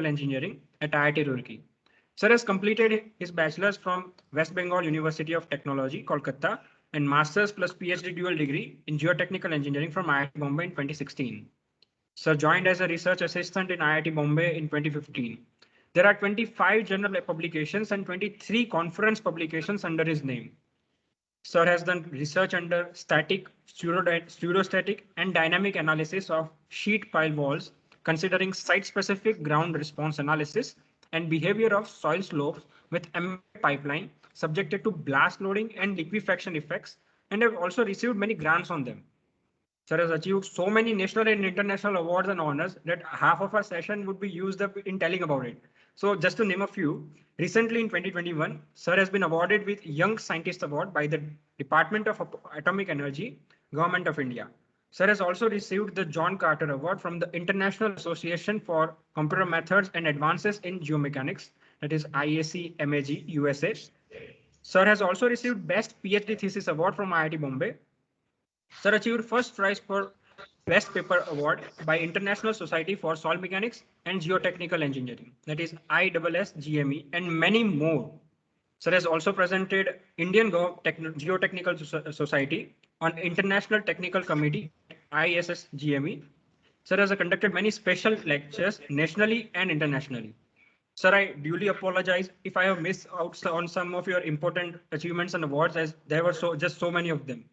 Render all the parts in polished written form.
Engineering at IIT Roorkee. Sir has completed his bachelor's from West Bengal University of Technology, Kolkata, and master's plus PhD dual degree in geotechnical engineering from IIT Bombay in 2016. Sir joined as a research assistant in IIT Bombay in 2015. There are 25 journal publications and 23 conference publications under his name. Sir has done research under static, pseudostatic, and dynamic analysis of sheet pile walls, considering site-specific ground response analysis and behavior of soil slopes with pipeline subjected to blast loading and liquefaction effects, and have also received many grants on them. Sir has achieved so many national and international awards and honors that half of our session would be used up in telling about it. So just to name a few, recently in 2021, Sir has been awarded with Young Scientist Award by the Department of Atomic Energy, Government of India. Sir has also received the John Carter Award from the International Association for Computer Methods and Advances in Geomechanics, that is IAC MAG USA. Sir has also received Best PhD Thesis Award from IIT Bombay. Sir achieved first prize for Best Paper Award by International Society for Soil Mechanics and Geotechnical Engineering, that is ISSGME, and many more. Sir has also presented Indian Geotechnical Society on International Technical Committee, ISSGME. Sir has conducted many special lectures nationally and internationally. Sir, I duly apologize if I have missed out on some of your important achievements and awards, as there were just so many of them.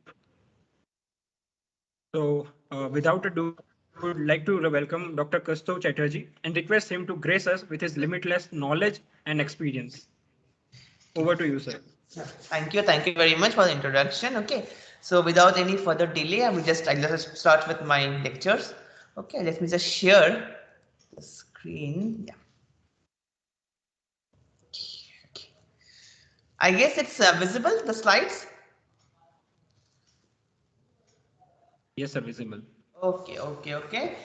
So without ado, I would like to welcome Dr. Kaustubh Chatterjee and request him to grace us with his limitless knowledge and experience. Over to you, sir. Thank you very much for the introduction. Okay, so without any further delay, I'll just start with my lectures. Okay, let me just share the screen. Yeah. Okay. I guess it's visible, the slides. Yes, sir, visible. Okay.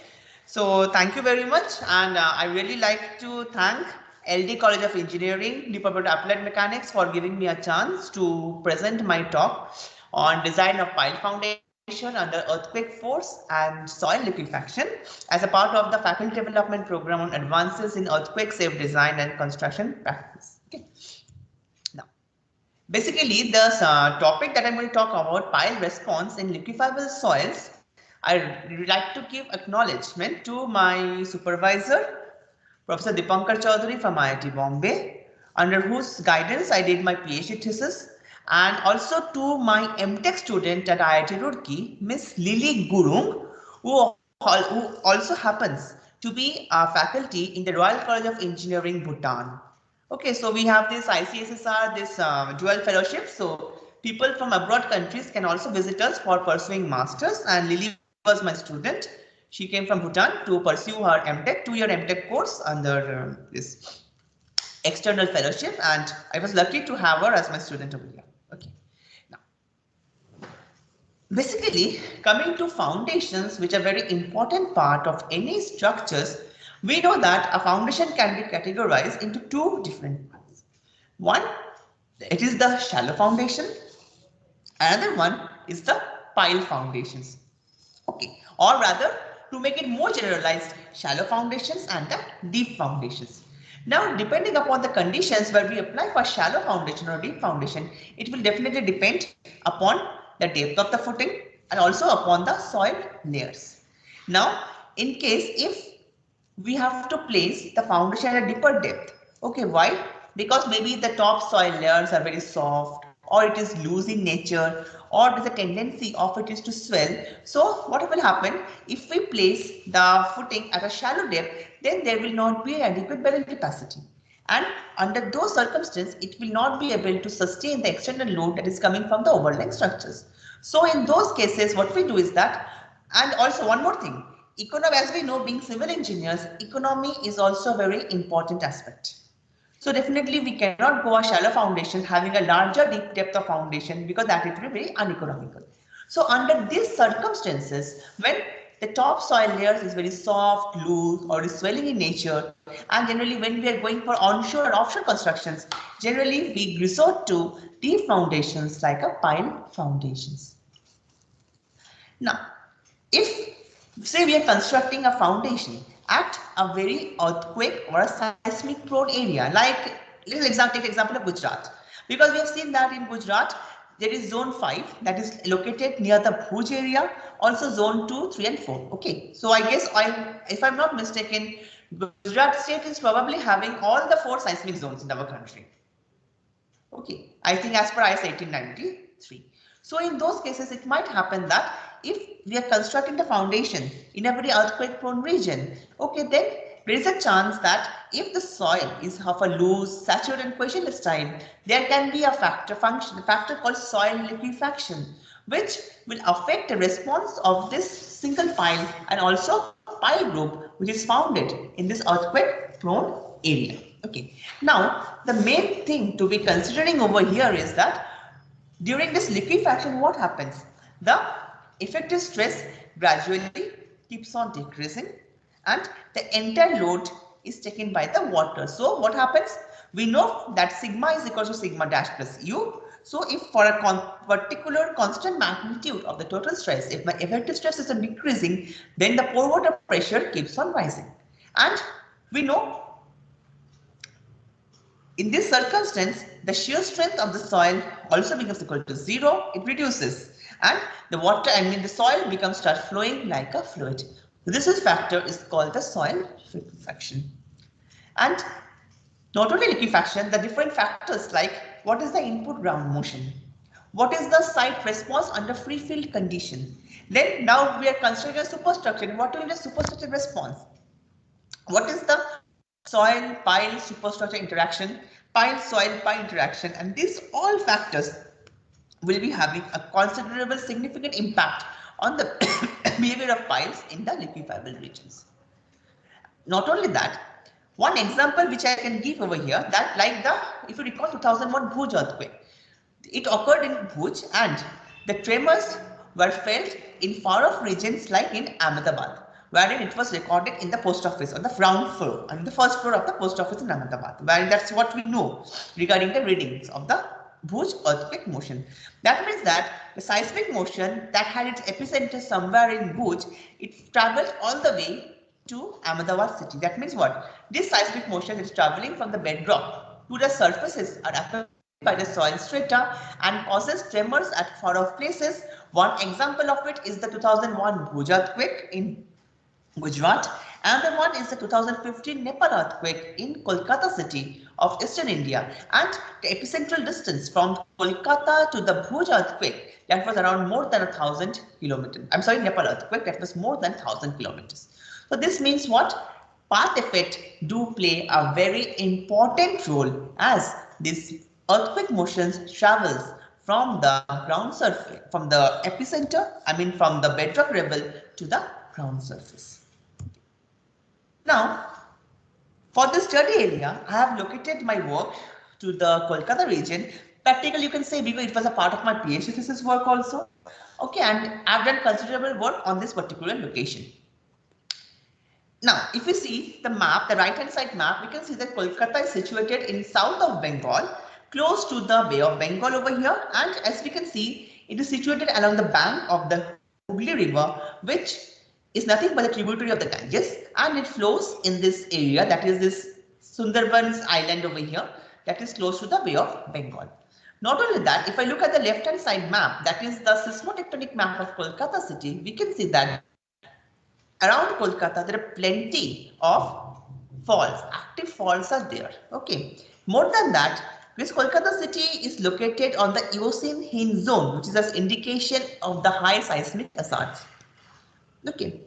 So thank you very much, and I really like to thank LD College of Engineering, Department of Applied Mechanics, for giving me a chance to present my talk on design of pile foundation under earthquake force and soil liquefaction as a part of the faculty development program on advances in earthquake safe design and construction practice. Okay. Now, basically, the topic that I'm going to talk about, pile response in liquefiable soils. I'd like to give acknowledgement to my supervisor, Professor Dipankar Chaudhary from IIT Bombay, under whose guidance I did my PhD thesis, and also to my MTech student at IIT Roorkee, Miss Lily Gurung, who also happens to be a faculty in the Royal College of Engineering, Bhutan. Okay, so we have this ICSSR, this dual fellowship. So people from abroad countries can also visit us for pursuing masters, and Lily was my student. She came from Bhutan to pursue her MTech, 2-year MTech course under this external fellowship, and I was lucky to have her as my student over here. Okay. Now, basically, coming to foundations, which are very important part of any structures, we know that a foundation can be categorized into two different parts. One, it is the shallow foundation. Another one is the pile foundations. Okay, or rather, to make it more generalized, shallow foundations and the deep foundations. Now, depending upon the conditions where we apply for shallow foundation or deep foundation, it will definitely depend upon the depth of the footing and also upon the soil layers. Now, in case if we have to place the foundation at a deeper depth, okay, why? Because maybe the top soil layers are very soft, or it is loose in nature, or there's a tendency of it is to swell. So what will happen if we place the footing at a shallow depth, then there will not be adequate bearing capacity, and under those circumstances it will not be able to sustain the external load that is coming from the overlying structures. So in those cases, what we do is that, and also one more thing, economy, as we know, being civil engineers, economy is also a very important aspect. So definitely we cannot go a shallow foundation having a larger deep depth of foundation, because that it will be very uneconomical. So under these circumstances, when the top soil layers is very soft, loose, or is swelling in nature, and generally when we are going for onshore and offshore constructions, generally we resort to deep foundations like a pile foundations. Now, if say we are constructing a foundation at a very earthquake or a seismic prone area, like take example of Gujarat, because we have seen that in Gujarat there is zone 5 that is located near the Bhuj area, also zone 2, 3 and 4. Okay, so I guess if I'm not mistaken, Gujarat state is probably having all the 4 seismic zones in our country. Okay, I think as per IS 1893. So in those cases, it might happen that if we are constructing the foundation in a very earthquake prone region, okay, then there is a chance that if the soil is of a loose, saturated and questionless type, there can be a factor called soil liquefaction, which will affect the response of this single pile and also pile group which is founded in this earthquake prone area. Okay, now the main thing to be considering over here is that during this liquefaction, what happens? The effective stress gradually keeps on decreasing and the entire load is taken by the water. So what happens? We know that sigma is equal to sigma dash plus u. So if for a particular constant magnitude of the total stress, if my effective stress is decreasing, then the pore water pressure keeps on rising. And we know in this circumstance, the shear strength of the soil also becomes equal to 0. It reduces and the soil start flowing like a fluid. This factor is called the soil liquefaction. And not only liquefaction, the different factors like what is the input ground motion, what is the site response under free field condition. Then now we are considering a superstructure. What will be the superstructure response? What is the soil pile superstructure interaction, pile soil pile interaction, and these all factors will be having a considerable significant impact on the behavior of piles in the liquefiable regions. Not only that, one example which I can give over here, that like if you recall 2001 Bhuj earthquake, it occurred in Bhuj and the tremors were felt in far off regions like in Ahmedabad, wherein it was recorded in the post office on the ground floor, on the first floor of the post office in Ahmedabad, wherein that's what we know regarding the readings of the Bhuj earthquake motion. That means that the seismic motion that had its epicenter somewhere in Bhuj, it traveled all the way to Ahmedabad city. That means what? This seismic motion is traveling from the bedrock to the surfaces are accompanied by the soil strata and causes tremors at far off places. One example of it is the 2001 Bhuj earthquake in Gujarat. Another one is the 2015 Nepal earthquake in Kolkata city of Eastern India, and the epicentral distance from Kolkata to the Bhuj earthquake, that was around more than 1,000 kilometers. I'm sorry, Nepal earthquake, that was more than 1,000 kilometers. So this means what? Path effect do play a very important role as this earthquake motions travels from the ground surface, from the epicenter, from the bedrock level to the ground surface. Now, for this study area, I have located my work to the Kolkata region. Practically, you can say because it was a part of my PhD thesis work also. Okay, and I've done considerable work on this particular location. Now, if we see the map, the right-hand side map, we can see that Kolkata is situated in south of Bengal, close to the Bay of Bengal over here. And as we can see, it is situated along the bank of the Hooghly River, which is nothing but a tributary of the Ganges, and it flows in this area, that is this Sundarbans island over here, that is close to the Bay of Bengal. Not only that, if I look at the left-hand side map, that is the seismotectonic map of Kolkata city, we can see that around Kolkata there are plenty of faults, active faults are there. Okay, more than that, this Kolkata city is located on the Eocene hinge zone, which is an indication of the high seismic hazards. Okay,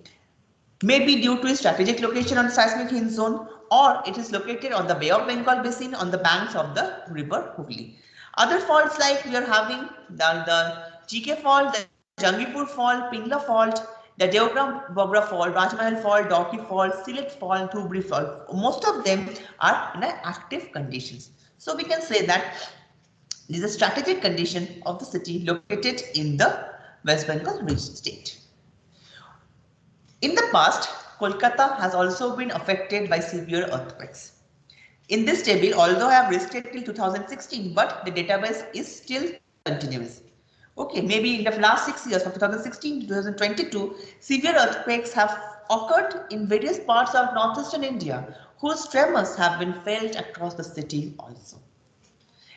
maybe due to its strategic location on the seismic hinge zone, or it is located on the Bay of Bengal basin on the banks of the river Hooghly. Other faults like we are having the GK fault, the Jangipur fault, Pingla fault, the Deogram Bogra fault, Rajmahal fault, Dauki fault, Sylhet fault, Dhubri fault. Most of them are in active conditions. So we can say that this is a strategic condition of the city located in the West Bengal region state. In the past, Kolkata has also been affected by severe earthquakes. In this table, although I have listed till 2016, but the database is still continuous. Okay, maybe in the last 6 years, from 2016 to 2022, severe earthquakes have occurred in various parts of northeastern India, whose tremors have been felt across the city also.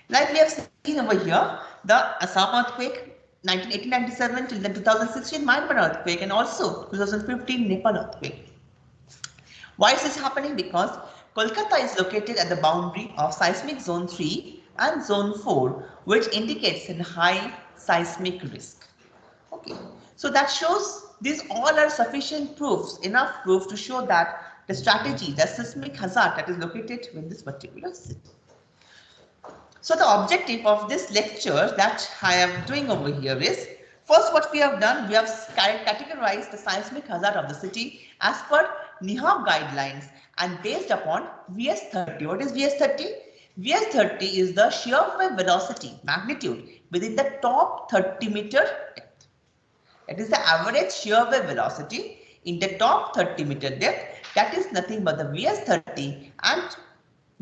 Like we have seen over here, the Assam earthquake, 1897 till the 2016 Myanmar earthquake, and also 2015 Nepal earthquake. Why is this happening? Because Kolkata is located at the boundary of seismic zone 3 and zone 4, which indicates a high seismic risk. Okay, so that shows these all are sufficient proofs, enough proof to show that the strategy, the seismic hazard that is located in this particular city. So the objective of this lecture that I am doing over here is, first what we have done, we have categorized the seismic hazard of the city as per NIHAB guidelines and based upon VS30. What is VS30? VS30 is the shear wave velocity magnitude within the top 30 meter depth. That is the average shear wave velocity in the top 30 meter depth. That is nothing but the VS30, and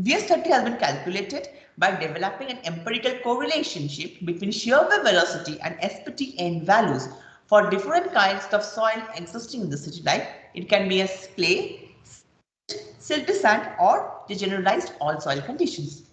VS30 has been calculated by developing an empirical correlation between shear wave velocity and SPT values for different kinds of soil existing in the city, like it can be a clay, silty sand, or generalized all soil conditions.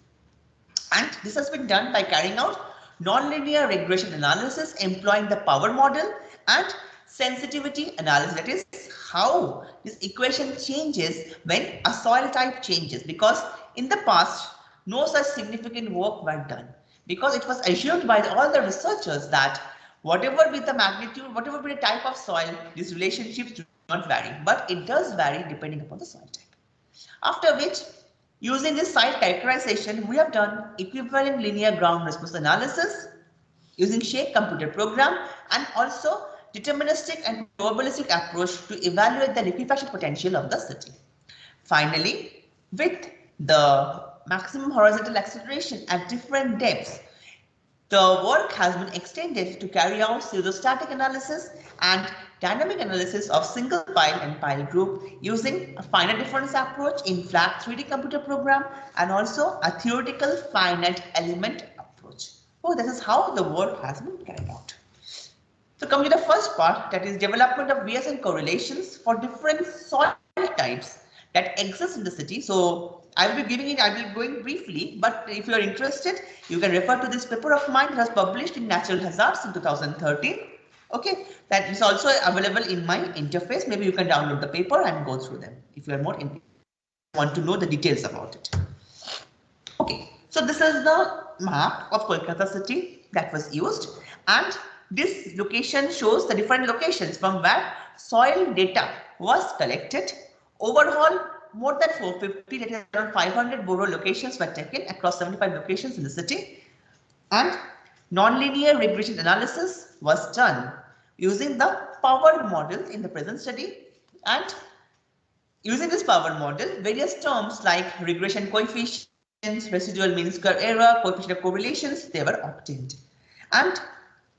And this has been done by carrying out nonlinear regression analysis employing the power model and sensitivity analysis. That is how this equation changes when a soil type changes, because in the past no such significant work were done, because it was assumed by all the researchers that whatever be the magnitude, whatever be the type of soil, these relationships do not vary, but it does vary depending upon the soil type. After which, using this site characterization, we have done equivalent linear ground response analysis using shape computer program and also deterministic and probabilistic approach to evaluate the liquefaction potential of the city. Finally, with the maximum horizontal acceleration at different depths, the work has been extended to carry out pseudostatic analysis and dynamic analysis of single pile and pile group using a finite difference approach in flat 3D computer program and also a theoretical finite element approach. So this is how the work has been carried out. So coming to the first part, that is development of VSN correlations for different soil types that exist in the city. So I will be giving it, I will be going briefly, but if you are interested, you can refer to this paper of mine that was published in Natural Hazards in 2013. Okay, that is also available in my interface. Maybe you can download the paper and go through them if you are more want to know the details about it. Okay, so this is the map of Kolkata city that was used, and this location shows the different locations from where soil data was collected. Overall, more than 450, that is around 500 borrow locations were taken across 75 locations in the city, and nonlinear regression analysis was done using the power model in the present study. And using this power model, various terms like regression coefficients, residual mean square error, coefficient of correlations, they were obtained. And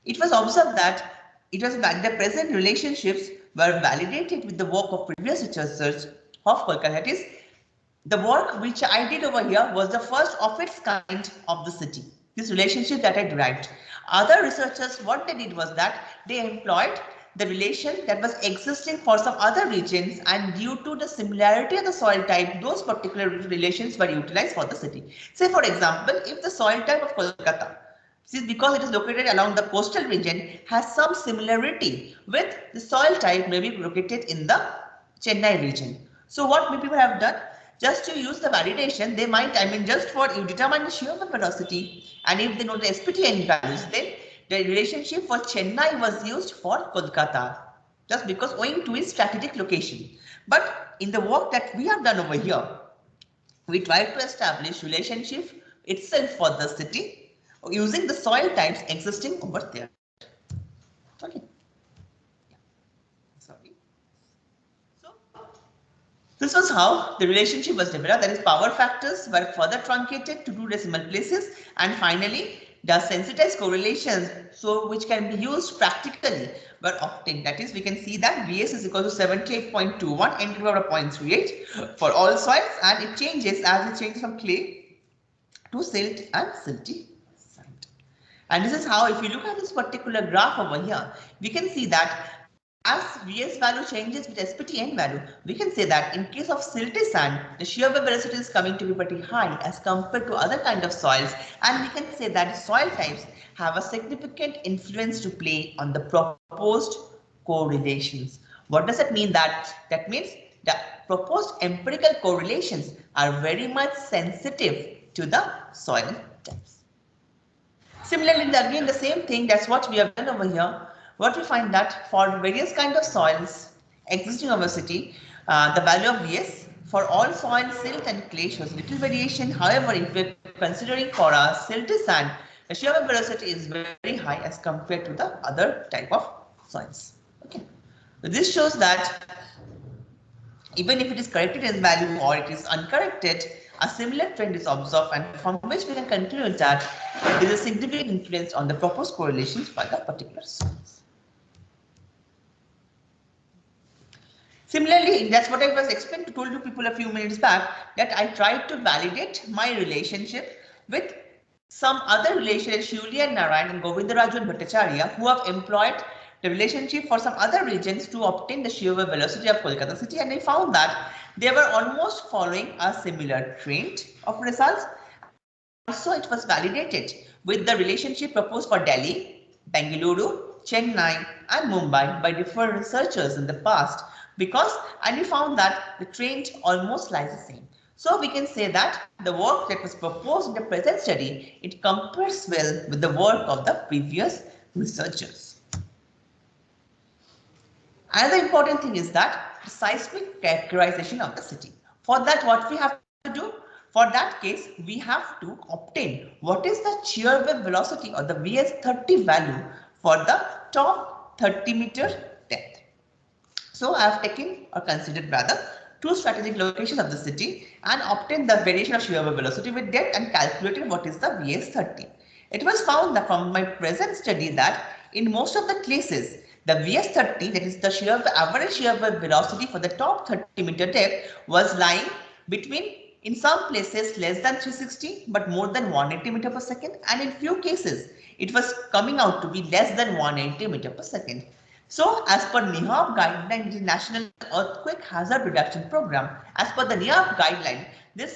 it was observed that it was like the present relationships were validated with the work of previous researchers of Kolkata. That is, the work which I did over here was the first of its kind of the city. This relationship that I derived. Other researchers, what they did was that they employed the relation that was existing for some other regions, and due to the similarity of the soil type, those particular relations were utilized for the city. Say for example, if the soil type of Kolkata, because it is located along the coastal region, has some similarity with the soil type maybe located in the Chennai region. So what people have done, just to use the validation, they might, just for you determine the shear wave velocity, and if they know the SPT values, then the relationship for Chennai was used for Kolkata, just because owing to its strategic location. But in the work that we have done over here, we tried to establish relationship itself for the city using the soil types existing over there. Okay. Yeah. Sorry. So this was how the relationship was developed. That is, power factors were further truncated to 2 decimal places, and finally the sensitized correlations, so which can be used practically, were obtained. That is, we can see that VS is equal to 78.21 and to 0.38 for all soils, and it changes as it changes from clay to silt and silty sand. And this is how, if you look at this particular graph over here, we can see that as Vs value changes with SPTN value, we can say that in case of silty sand, the shear wave velocity is coming to be pretty high as compared to other kind of soils, and we can say that soil types have a significant influence to play on the proposed correlations. What does that mean? That means the proposed empirical correlations are very much sensitive to the soil types. Similarly, again the same thing, that's what we have done over here. What we find that for various kind of soils existing over city, the value of Vs for all soil, silt and clay shows little variation. However, if we are considering for a silty sand, the shear wave velocity is very high as compared to the other type of soils. Okay, so this shows that even if it is corrected in value or it is uncorrected, a similar trend is observed, and from which we can conclude that there is a significant influence on the proposed correlations by the particular soils. Similarly, that's what I was told to people a few minutes back, that I tried to validate my relationship with some other relations, Shuli and Narayan and Govindaraju and Bhattacharya, who have employed the relationship for some other regions to obtain the shear wave velocity of Kolkata city, and I found that they were almost following a similar trend of results. Also, it was validated with the relationship proposed for Delhi, Bengaluru, Chennai and Mumbai by different researchers in the past, and we found that the trend almost lies the same. So we can say that the work that was proposed in the present study, it compares well with the work of the previous researchers. Another important thing is that the seismic characterization of the city. For that, what we have to do? For that case, we have to obtain what is the shear wave velocity or the VS30 value for the top 30-meter depth. So I have taken or considered rather two strategic locations of the city and obtained the variation of shear wave velocity with depth and calculated what is the VS30. It was found that from my present study that in most of the cases, the VS30, that is the average shear wave velocity for the top 30-meter depth, was lying between, in some places, less than 360 but more than 180 meter per second, and in few cases it was coming out to be less than 180 meter per second. So, as per NIHAB guideline, the National Earthquake Hazard Reduction Program, as per the NIHAB guideline, the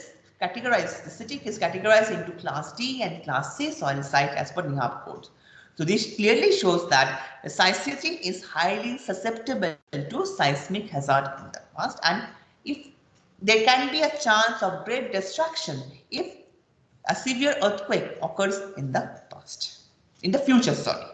city is categorized into Class D and Class C soil site as per NIHAB code. So this clearly shows that the seismicity is highly susceptible to seismic hazard in the past, and if there can be a chance of great destruction if a severe earthquake occurs in the future, sorry.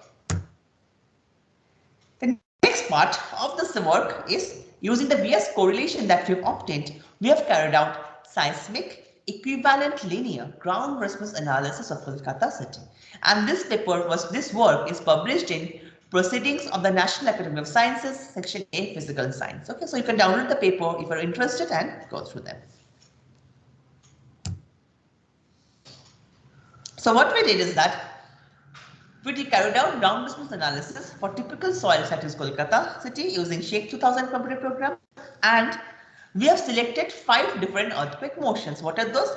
The next part of this work is using the VS correlation that we have obtained. We have carried out seismic equivalent linear ground response analysis of Kolkata city, and this work is published in Proceedings of the National Academy of Sciences, Section A, Physical Science. Okay, so you can download the paper if you're interested and go through them. So what we did is that we carried out ground response analysis for typical soils such as Kolkata city using Sheikh 2000 computer program, and we have selected 5 different earthquake motions. What are those?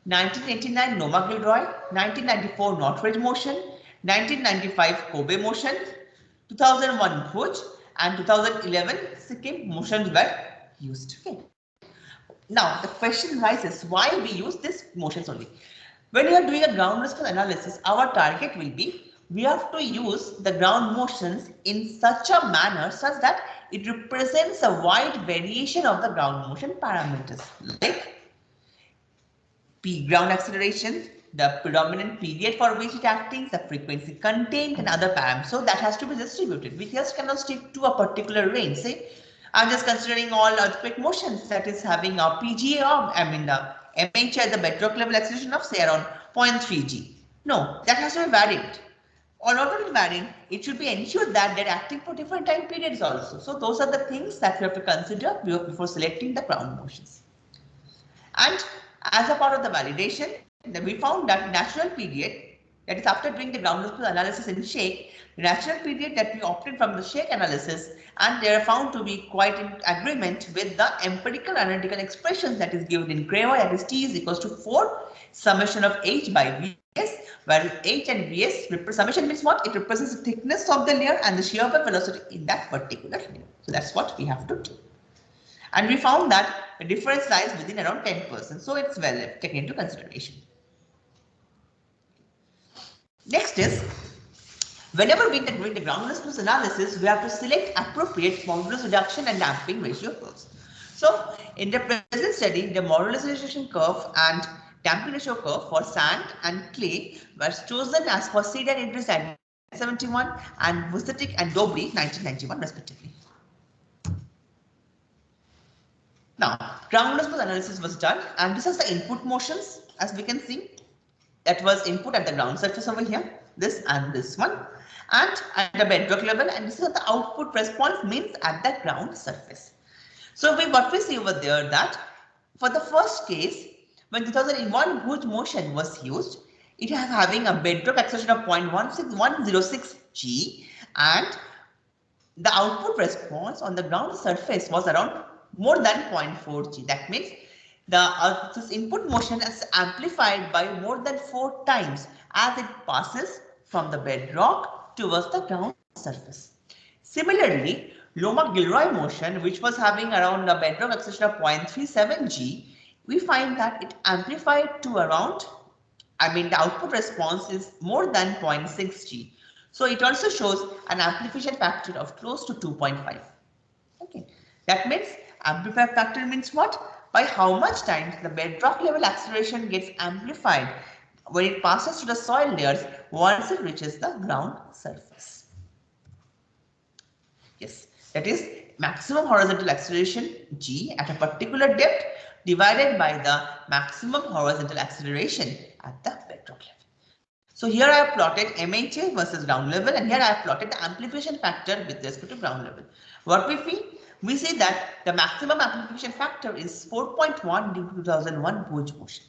1989 Noma Gilroy, 1994 Northridge motion, 1995 Kobe motion, 2001 Bhuj, and 2011 Sikkim motions were used. Okay. Now the question arises, why we use these motions only? When you are doing a ground response analysis, our target will be, we have to use the ground motions in such a manner such that it represents a wide variation of the ground motion parameters like ground acceleration, the predominant period for which it acting, the frequency contained, and other parameters. So that has to be distributed. We just cannot stick to a particular range. Say, I'm just considering all earthquake motions that is having a PGA of, the MHI, the bedrock level acceleration of say around 0.3 G. No, that has to be varied. Or not only varied, it should be ensured that they're acting for different time periods also. So those are the things that we have to consider before selecting the ground motions. And as a part of the validation, we found that natural period, that is after doing the ground response analysis in Sheikh, the natural period that we obtained from the Sheikh analysis, and they are found to be quite in agreement with the empirical analytical expressions that is given in Creva, that is T is equals to 4 summation of H by Vs, where H and Vs summation means what? It represents the thickness of the layer and the shear wave velocity in that particular layer. So that's what we have to do. And we found that the difference lies within around 10%. So it's well taken into consideration. Next is, whenever we are doing the groundlessness analysis, we have to select appropriate modulus reduction and damping ratio curves. So in the present study, the modulus reduction curve and damping ratio curve for sand and clay was chosen as for seed and Idris 1971 and Vucetic and Dobry 1991 respectively. Now, groundlessness analysis was done, and this is the input motions, as we can see. That was input at the ground surface over here, this and this one, and at the bedrock level, and this is the output response means at the ground surface. So what we see over there that for the first case, when 2001 Bhuj motion was used, it has having a bedrock acceleration of 0.16106 g, and the output response on the ground surface was around more than 0.4 g. That means this input motion is amplified by more than 4 times as it passes from the bedrock towards the ground surface. Similarly, Lomax-Gilroy motion, which was having around a bedrock acceleration of 0.37 g, we find that it amplified to around, the output response is more than 0.6 g. So it also shows an amplification factor of close to 2.5. Okay, that means amplifier factor means what? By how much times the bedrock level acceleration gets amplified when it passes through the soil layers once it reaches the ground surface. Yes, that is maximum horizontal acceleration g at a particular depth divided by the maximum horizontal acceleration at the bedrock level. So here I have plotted MHA versus ground level, and here I have plotted the amplification factor with respect to ground level. What we see? We see that the maximum amplification factor is 4.1 due to 2001 Bhuj motion.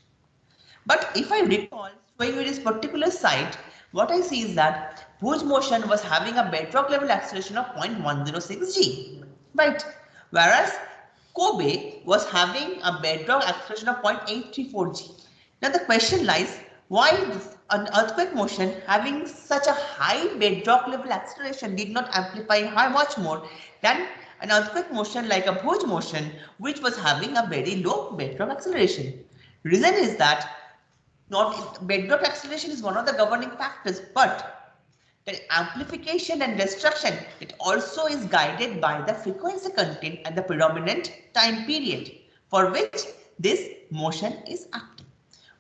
But if I recall, showing you this particular site, what I see is that Bhuj motion was having a bedrock level acceleration of 0.106 g, right? Whereas Kobe was having a bedrock acceleration of 0.834 g. Now the question lies, why an earthquake motion having such a high bedrock level acceleration did not amplify much more than an earthquake motion like a Bhuj motion, which was having a very low bedrock acceleration? Reason is that bedrock acceleration is one of the governing factors, but the amplification and destruction, it also is guided by the frequency content and the predominant time period for which this motion is acting.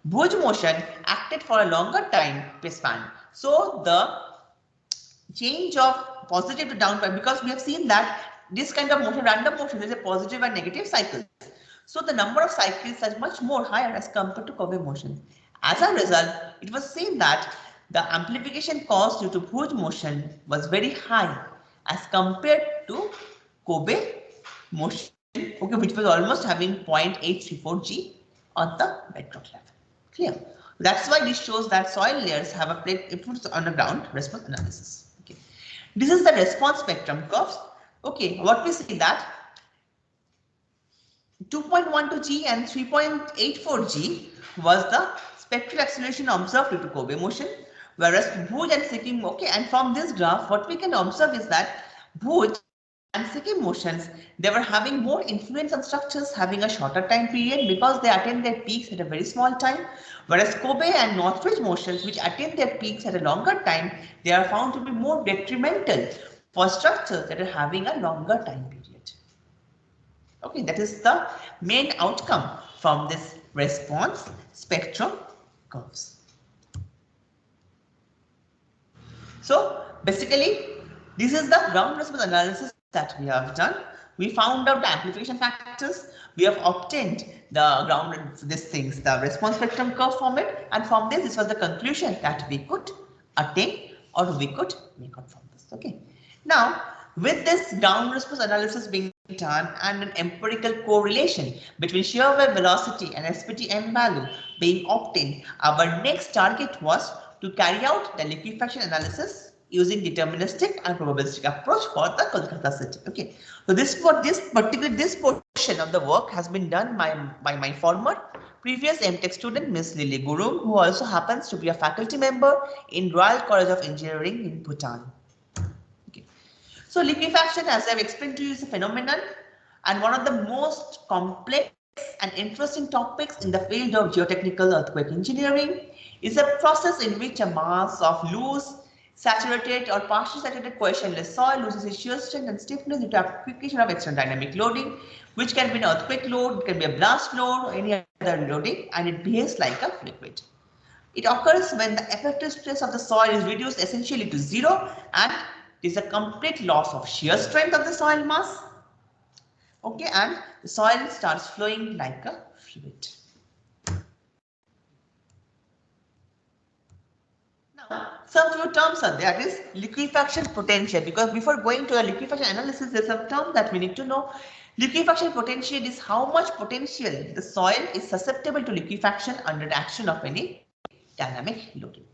Bhuj motion acted for a longer time span. So the change of positive to downward, because we have seen that this kind of motion, random motion, is a positive and negative cycle. So the number of cycles is much more higher as compared to Kobe motion. As a result, it was seen that the amplification caused due to Bhuj motion was very high as compared to Kobe motion, okay, which was almost having 0.834 g on the bedrock level. Clear? That's why this shows that soil layers have a great influence on the ground response analysis. Okay, this is the response spectrum curves. Okay, what we see that 2.12 g and 3.84 g was the spectral acceleration observed due to Kobe motion, whereas Bhuj and Sikkim, okay, and from this graph, what we can observe is that Bhuj and Sikkim motions, they were having more influence on structures having a shorter time period because they attain their peaks at a very small time, whereas Kobe and Northridge motions, which attain their peaks at a longer time, they are found to be more detrimental for structures that are having a longer time period. Okay, that is the main outcome from this response spectrum curves. So basically, this is the ground response analysis that we have done. We found out the amplification factors. We have obtained the the response spectrum curve from it, and from this was the conclusion that we could attain or we could make out from this. Okay. Now, with this ground response analysis being done and an empirical correlation between shear wave velocity and SPT-M value being obtained, our next target was to carry out the liquefaction analysis using deterministic and probabilistic approach for the Kolkata city. Okay, so this portion of the work has been done by my former previous MTech student, Miss Lily Guru, who also happens to be a faculty member in Royal College of Engineering in Bhutan. Okay. So liquefaction, as I've explained to you, is a phenomenon and one of the most complex and interesting topics in the field of geotechnical earthquake engineering. Is a process in which a mass of loose, saturated or partially saturated questionless soil loses its shear strength and stiffness due to application of external dynamic loading, which can be an earthquake load, it can be a blast load or any other loading, and it behaves like a liquid. It occurs when the effective stress of the soil is reduced essentially to zero and there is a complete loss of shear strength of the soil mass. Okay, and the soil starts flowing like a fluid. Some few terms are there, that is liquefaction potential, because before going to a liquefaction analysis, there's some term that we need to know. Liquefaction potential is how much potential the soil is susceptible to liquefaction under the action of any dynamic loading.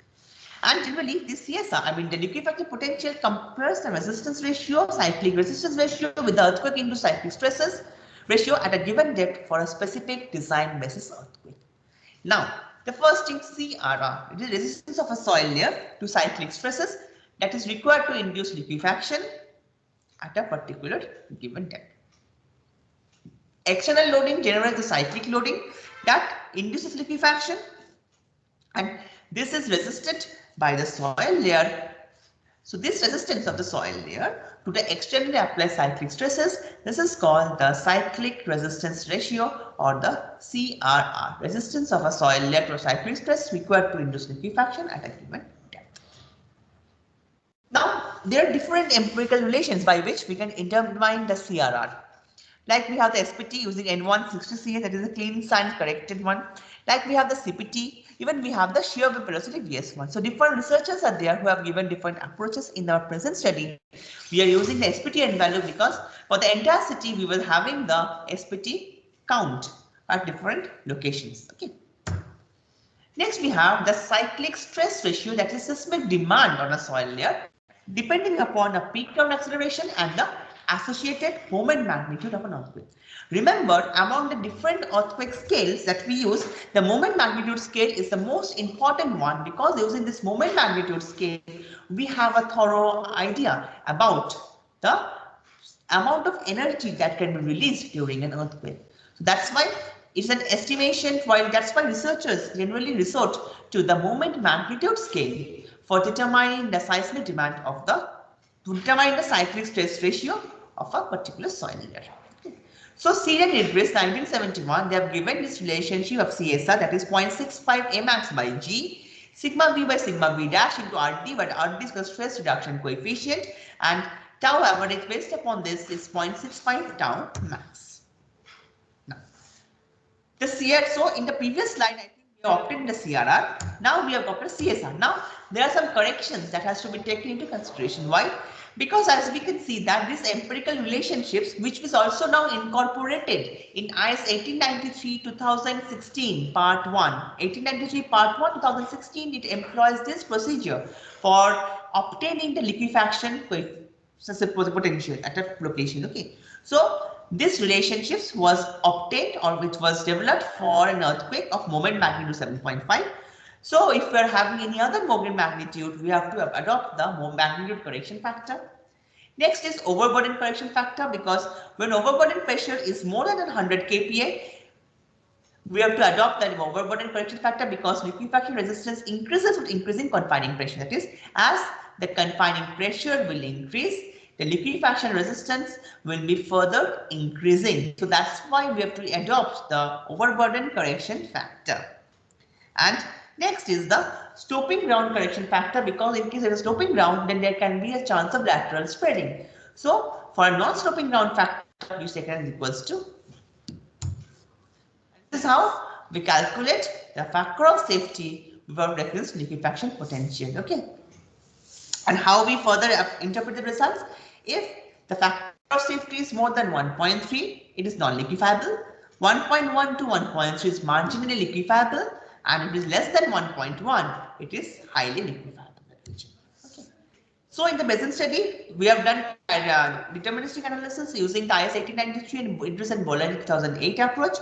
And generally, this CSR, I mean the liquefaction potential compares the resistance ratio, cyclic resistance ratio with the earthquake into cyclic stresses ratio at a given depth for a specific design basis earthquake. Now, the first thing, CRR, it is resistance of a soil layer to cyclic stresses that is required to induce liquefaction at a particular given depth. External loading generates the cyclic loading that induces liquefaction, and this is resisted by the soil layer. So this resistance of the soil layer to the externally applied cyclic stresses, this is called the cyclic resistance ratio or the CRR, resistance of a soil layer to a cyclic stress required to induce liquefaction at a given depth. Now, there are different empirical relations by which we can determine the CRR. Like we have the SPT using N160CA, that is a clean science corrected one. Like we have the CPT, even we have the shear wave velocity VS1. So different researchers are there who have given different approaches. In our present study, we are using the SPT N value because for the entire city we were having the SPT count at different locations. Okay. Next we have the cyclic stress ratio, that is seismic demand on a soil layer depending upon a peak ground acceleration and the associated moment magnitude of an earthquake. Remember, among the different earthquake scales that we use, the moment magnitude scale is the most important one because using this moment magnitude scale, we have a thorough idea about the amount of energy that can be released during an earthquake. So that's why it's an estimation, while that's why researchers generally resort to the moment magnitude scale for determining the seismic demand of to determine the cyclic stress ratio of a particular soil layer. So Seed and Idris, 1971, they have given this relationship of CSR, that is 0.65 Amax by G, sigma V by sigma V dash into RD, but RD is the stress reduction coefficient, and tau average based upon this is 0.65 tau max. Now, the CR, so in the previous slide, I think we obtained the CRR. Now we have got the CSR. Now there are some corrections that has to be taken into consideration. Why? Because as we can see that these empirical relationships, which was also now incorporated in IS 1893-2016 part 1, 1893 part 1, 2016, it employs this procedure for obtaining the liquefaction potential at a location. Okay, so this relationships was obtained or which was developed for an earthquake of moment magnitude 7.5. So if we are having any other moment magnitude, we have to adopt the magnitude correction factor. Next is overburden correction factor, because when overburden pressure is more than 100 kPa, we have to adopt the overburden correction factor because liquefaction resistance increases with increasing confining pressure. That is, as the confining pressure will increase, the liquefaction resistance will be further increasing. So that's why we have to adopt the overburden correction factor. And next is the stopping ground correction factor, because in case there is stopping ground, then there can be a chance of lateral spreading. So for a non-stopping ground factor, you say is equals to. This is how we calculate the factor of safety without reference to liquefaction potential. Okay. And how we further interpret the results? If the factor of safety is more than 1.3, it is non-liquefiable. 1.1 to 1.3 is marginally liquefiable. And it is less than 1.1, it is highly liquefiable. Okay. So in the present study, we have done deterministic analysis using the IS 1893 and Idris and Bolan 2008 approach.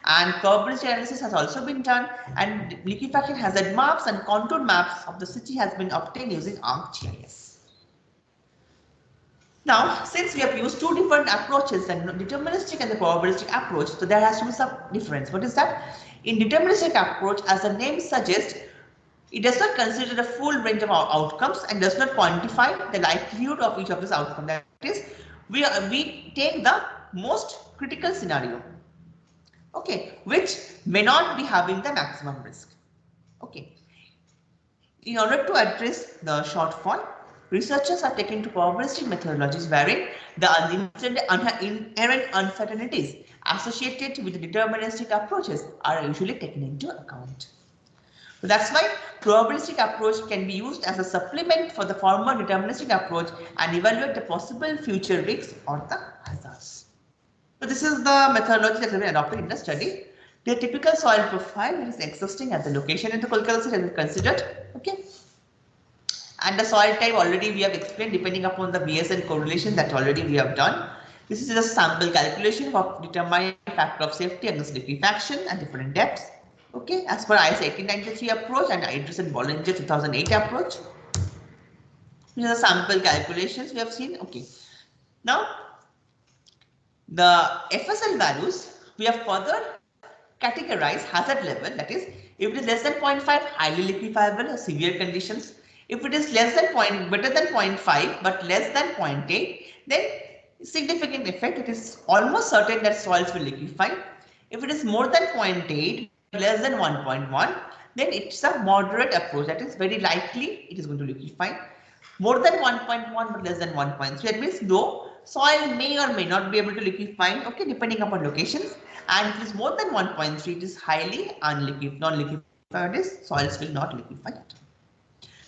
And probability analysis has also been done, and liquefaction hazard maps and contour maps of the city has been obtained using ArcGIS. Now, since we have used two different approaches, the deterministic and the probabilistic approach, so there has to be some difference. What is that? In deterministic approach, as the name suggests, it does not consider the full range of outcomes and does not quantify the likelihood of each of these outcomes. That is, we take the most critical scenario, okay, which may not be having the maximum risk. Okay. In order to address the shortfall, researchers are taking to probabilistic methodologies wherein the inherent uncertainties associated with the deterministic approaches are usually taken into account. So that's why probabilistic approach can be used as a supplement for the former deterministic approach and evaluate the possible future risks or the hazards. So this is the methodology that has been adopted in the study. The typical soil profile that is existing at the location in the Kolkata city has been considered. Okay. And the soil type already we have explained depending upon the BSN correlation that already we have done. This is a sample calculation of determining factor of safety against liquefaction at different depths. Okay, as per IS 1893 approach and Idris and Bollinger 2008 approach. These are sample calculations we have seen. Okay. Now, the FSL values we have further categorized hazard level, that is, if it is less than 0.5, highly liquefiable or severe conditions. If it is less than better than 0.5 but less than 0.8, then significant effect, it is almost certain that soils will liquefy. If it is more than 0.8, less than 1.1, then it's a moderate approach, that is very likely it is going to liquefy. More than 1.1 but less than 1.3, that means no, soil may or may not be able to liquefy, okay, depending upon locations. And if it is more than 1.3, it is highly non-liquefied, that is, soils will not liquefy at all.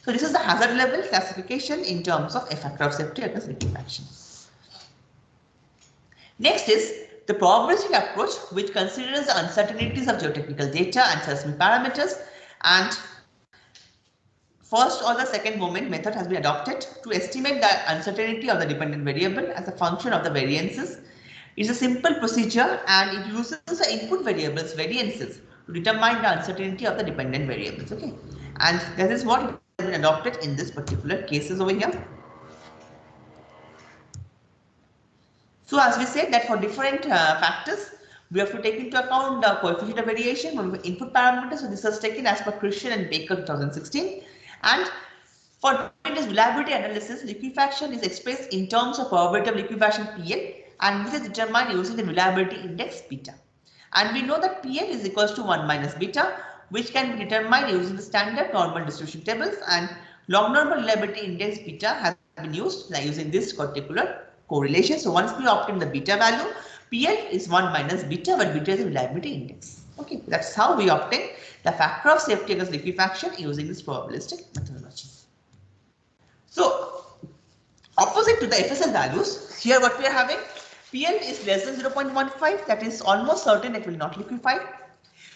So this is the hazard level classification in terms of a factor of safety against liquefaction. Next is the probabilistic approach, which considers the uncertainties of geotechnical data and seismic parameters, and first or the second moment method has been adopted to estimate the uncertainty of the dependent variable as a function of the variances. It's a simple procedure and it uses the input variables variances to determine the uncertainty of the dependent variables. Okay, and that is what has been adopted in this particular cases over here. So as we said that for different factors, we have to take into account the coefficient of variation from input parameters. So this was taken as per Christian and Baker 2016. And for this reliability analysis, liquefaction is expressed in terms of probability of liquefaction PL, and this is determined using the reliability index beta. And we know that PL is equals to 1 minus beta, which can be determined using the standard normal distribution tables, and log normal reliability index beta has been used like using this particular correlation. So once we obtain the beta value, PL is 1 minus beta, but beta is the reliability index. Okay, that's how we obtain the factor of safety against liquefaction using this probabilistic methodology. So opposite to the FSL values, here what we are having, PL is less than 0.15, that is almost certain it will not liquefy.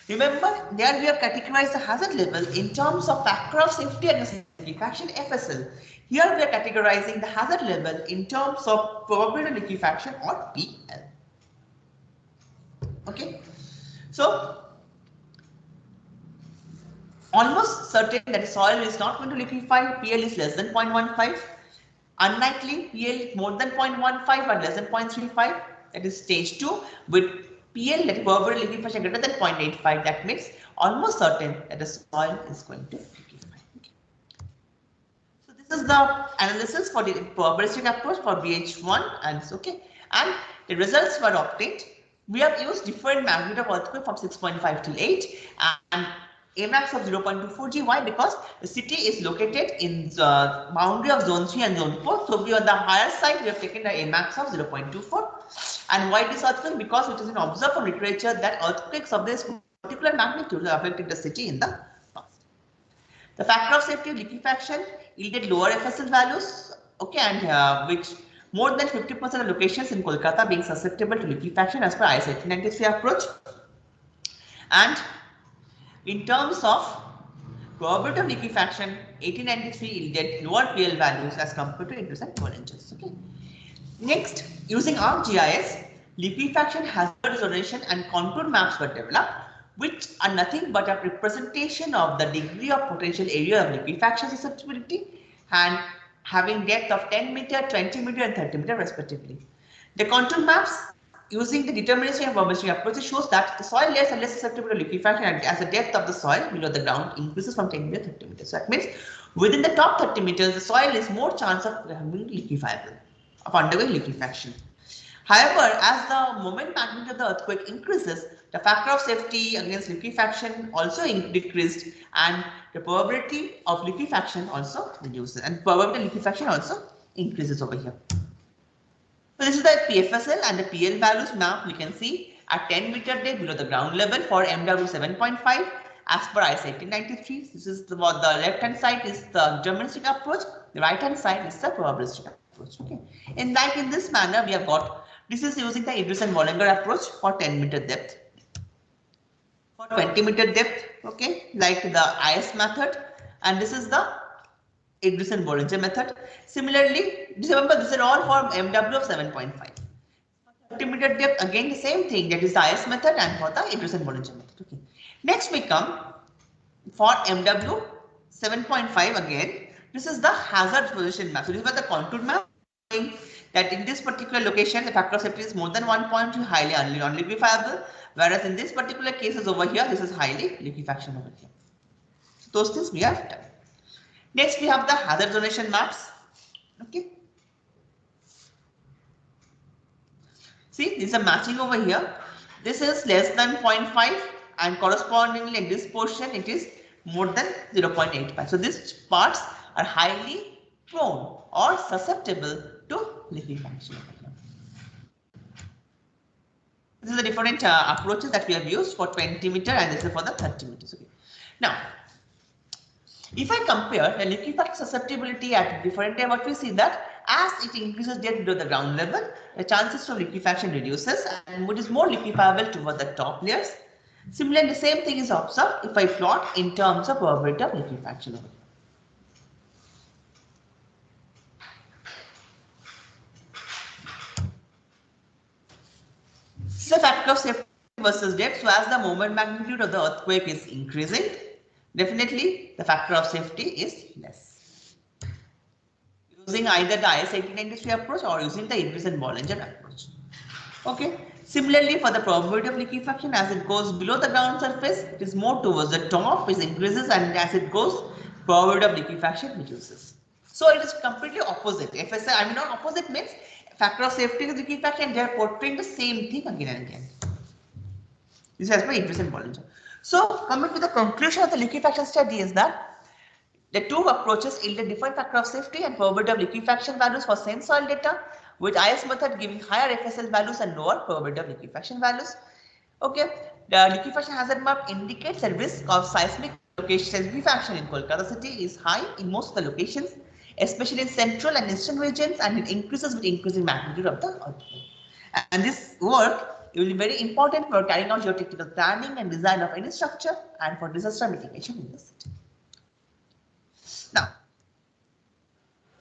Remember, there we have categorized the hazard level in terms of factor of safety against liquefaction FSL. Here we are categorizing the hazard level in terms of probability of liquefaction or PL. Okay, so almost certain that the soil is not going to liquefy, PL is less than 0.15. Unlikely, PL more than 0.15 or less than 0.35, that is stage 2. With PL, that is probability liquefaction greater than 0.85, that means almost certain that the soil is going to liquefy. Okay. So this is the analysis for the probabilistic approach for BH1, and okay, and the results were obtained. We have used different magnitude of earthquake from 6.5 till 8 and Amax of 0.24 G. Why? Because the city is located in the boundary of zone 3 and zone 4. So we on the higher side, we have taken the Amax of 0.24. And why this earthquake? Because it is been observed from literature that earthquakes of this particular magnitude have affected the city in the past. The factor of safety of liquefaction yielded lower FSL values, okay, and which more than 50% of locations in Kolkata being susceptible to liquefaction as per IS 1893 approach. And in terms of probability of liquefaction, 1893 yielded lower PL values as compared to Idris and Bollinger. Okay. Next, using ArcGIS, liquefaction hazard zonation and contour maps were developed, which are nothing but a representation of the degree of potential area of liquefaction susceptibility and having depth of 10 meter, 20 meter and 30 meter respectively. The contour maps using the deterministic and probabilistic approach shows that the soil layers are less susceptible to liquefaction as the depth of the soil below the ground increases from 10 meter to 30 meters. So that means within the top 30 meters, the soil is more chance of becoming liquefiable, of undergoing liquefaction. However, as the moment magnitude of the earthquake increases, the factor of safety against liquefaction also decreased and the probability of liquefaction also reduces and probability of liquefaction also increases over here. So this is the PFSL and the PL values map we can see at 10 meter depth below the ground level for MW 7.5 as per IS 1893. This is the left hand side is the deterministic approach, the right hand side is the probabilistic approach. Okay. In this manner we have got, this is using the Idris and Bollinger approach for 10 meter depth. For 20 meter depth, okay, like the IS method, and this is the Idris and Bollinger method. Similarly, remember these are all for MW of 7.5. For 30 meter depth, again the same thing, that is the IS method and for the Idris and Bollinger method. Okay. Next we come for MW 7.5 again. This is the hazard position map. So this is the contour map that in this particular location the factor of safety is more than 1.2, highly unliquefiable, whereas in this particular cases over here this is highly liquefaction over here. So those things we have done. Next we have the hazard zonation maps. Okay. See, this is a matching over here. This is less than 0.5 and correspondingly in this portion it is more than 0.85. So these parts are highly prone or susceptible to liquefaction. This is the different approaches that we have used for 20 meter and this is for the 30 meters. Okay. Now, if I compare the liquefaction susceptibility at different time, what we see that as it increases depth below the ground level, the chances of liquefaction reduces and it is more liquefiable toward the top layers. Similarly, the same thing is observed if I plot in terms of probability of liquefaction over here. This is the factor of safety versus depth. So as the moment magnitude of the earthquake is increasing, definitely the factor of safety is less. Using either the IS 1893 approach or using the Idris and Bollinger approach. Okay. Similarly, for the probability of liquefaction, as it goes below the ground surface, it is more towards the top, it increases, and as it goes, probability of liquefaction reduces. So it is completely opposite. FSI, I mean not opposite means factor of safety with liquefaction, they are portraying the same thing again and again. This is as per Idris and Bollinger. So coming to the conclusion of the liquefaction study is that the two approaches yielded different factor of safety and probability of liquefaction values for same soil data, with IS method giving higher FSL values and lower probability of liquefaction values. Okay, the liquefaction hazard map indicates the risk of seismic location liquefaction in Kolkata city is high in most of the locations, especially in central and eastern regions, and it increases with increasing magnitude of the earthquake. And this work will be very important for carrying out geotechnical planning and design of any structure and for disaster mitigation in the city. Now,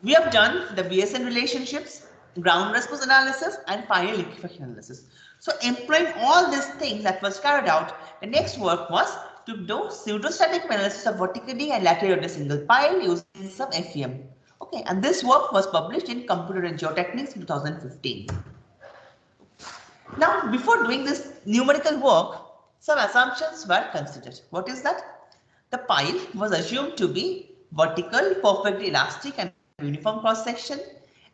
we have done the BSN relationships, ground response analysis, and final liquefaction analysis. So, employing all these things that was carried out, the next work was to do pseudostatic analysis of vertically and laterally of a single pile using some FEM. Okay, and this work was published in Computer and Geotechnics in 2015. Now, before doing this numerical work, some assumptions were considered. What is that? The pile was assumed to be vertical, perfectly elastic and uniform cross section.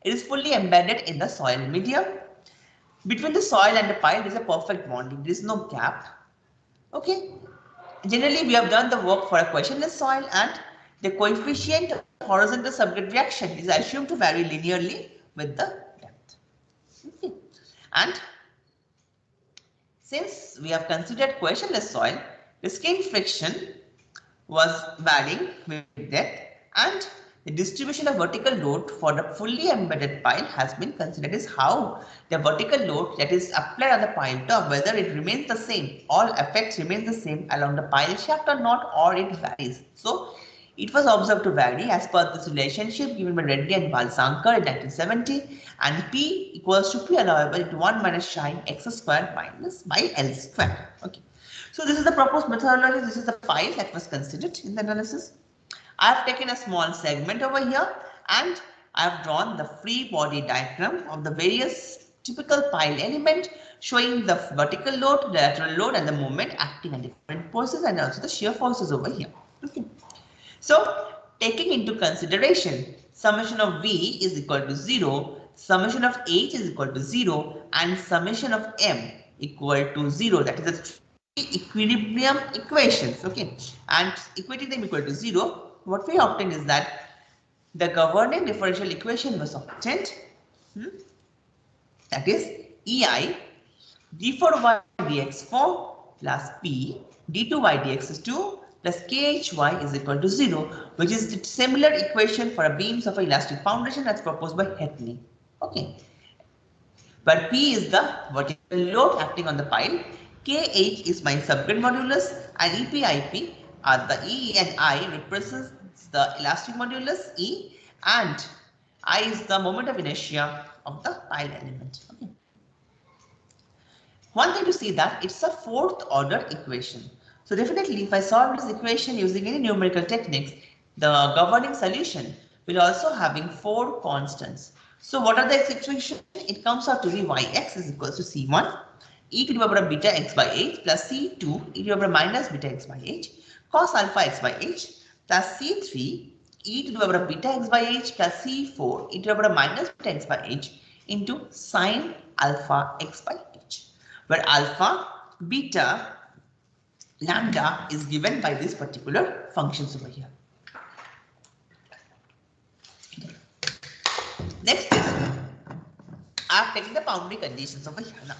It is fully embedded in the soil medium. Between the soil and the pile, there is a perfect bonding. There is no gap. Okay. Generally, we have done the work for a questionless soil, and the coefficient of horizontal subgrade reaction is assumed to vary linearly with the depth. Okay. And since we have considered questionless soil, the skin friction was varying with depth, and the distribution of vertical load for the fully embedded pile has been considered as how the vertical load that is applied on the pile top, whether it remains the same, all effects remain the same along the pile shaft or not, or it varies. So It was observed to vary as per this relationship given by Reddy and Balsankar in 1970, and P equals to P allowable into 1 minus sin x square minus by L square. Okay. So this is the proposed methodology. This is the file that was considered in the analysis. I have taken a small segment over here and I have drawn the free body diagram of the various typical pile element showing the vertical load, the lateral load and the moment acting on different forces and also the shear forces over here. Okay. So taking into consideration summation of V is equal to 0, summation of H is equal to 0 and summation of M equal to 0, that is the equilibrium equations. Okay, and equating them equal to 0, what we obtain is that the governing differential equation was obtained, that is EI d4y dx4 plus P d2y dx is 2 plus KHY is equal to 0, which is the similar equation for a beams of an elastic foundation as proposed by Hetley. Okay, where P is the vertical load acting on the pile, KH is my subgrid modulus, and EPIP are the E and I represents the elastic modulus E, and I is the moment of inertia of the pile element. Okay. One thing to see that it's a fourth order equation. So definitely if I solve this equation using any numerical techniques, the governing solution will also having 4 constants. So what are the equations? It comes out to be yx is equals to c1 e to the power of beta x by h plus c2 e to the power of minus beta x by h cos alpha x by h plus c3 e to the power of beta x by h plus c4 e to the power of minus beta x by h into sine alpha x by h, where alpha, beta, lambda is given by these particular functions over here. Next is, I have taken the boundary conditions over here now.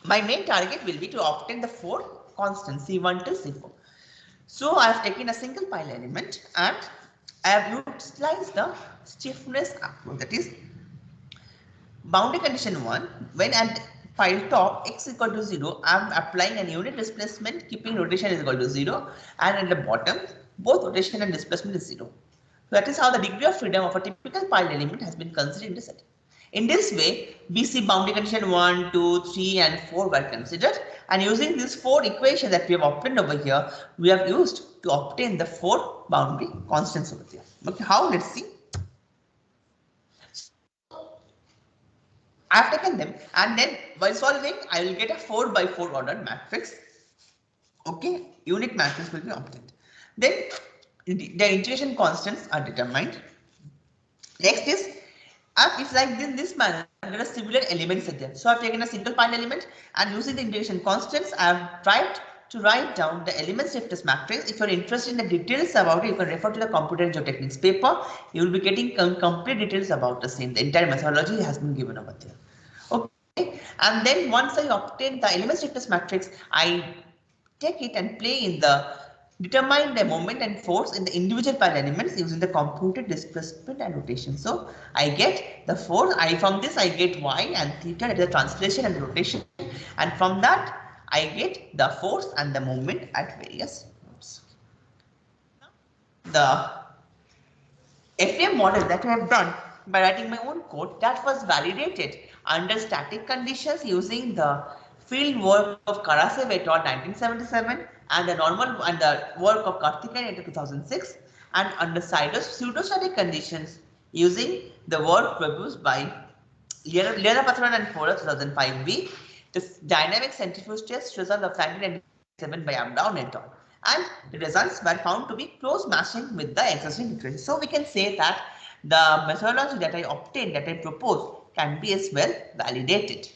My main target will be to obtain the 4 constants C1 to C4. So I have taken a single pile element and I have utilized the stiffness approach, that is boundary condition 1, when at pile top x equal to 0, I am applying an unit displacement keeping rotation is equal to 0, and at the bottom both rotation and displacement is 0. That is how the degree of freedom of a typical pile element has been considered in the setting. In this way, BC boundary condition 1, 2, 3 and 4 were considered, and using these 4 equations that we have obtained over here, we have used to obtain the 4 boundary constants over here. Okay, how? Let's see. I have taken them and then by solving, I will get a 4 by 4 ordered matrix. Okay, unit matrix will be obtained. Then the integration constants are determined. Next is, it's like this manner, there are similar elements in there. So I've taken a single pile element and using the integration constants, I have tried to write down the element stiffness matrix. If you're interested in the details about it, you can refer to the computer geotechnics paper. You will be getting complete details about the same. The entire methodology has been given over there. Okay, and then once I obtain the element stiffness matrix, I take it and play in the determine the moment and force in the individual pile elements using the computed displacement and rotation. So I get the force, from this I get y and theta, that is the translation and the rotation, and from that I get the force and the moment at various nodes. The FEM model that I have done by writing my own code, that was validated under static conditions using the field work of Karasev et al. 1977 and the normal and the work of Karthikeyan et al. 2006, and under pseudostatic conditions using the work produced by Leonapatharan and Fora 2005b, the dynamic centrifuge test result of 1997 by Abdown et al. And the results were found to be close matching with the existing equation. So we can say that the methodology that I obtained, that I propose, can be as well validated.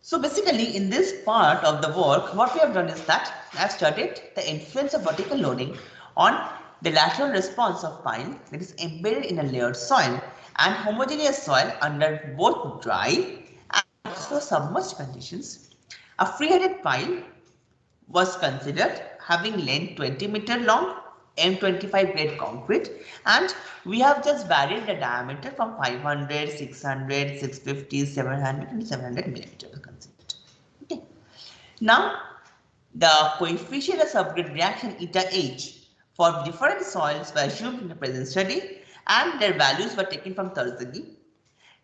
So basically in this part of the work, what we have done is that I have studied the influence of vertical loading on the lateral response of pile that is embedded in a layered soil and homogeneous soil under both dry and also submerged conditions. A free-headed pile was considered having length 20 meter long, M25 grade concrete, and we have just varied the diameter from 500, 600, 650, 700 and 700 millimeters considered. Now, the coefficient of subgrid reaction eta H for different soils were assumed in the present study and their values were taken from Thursday.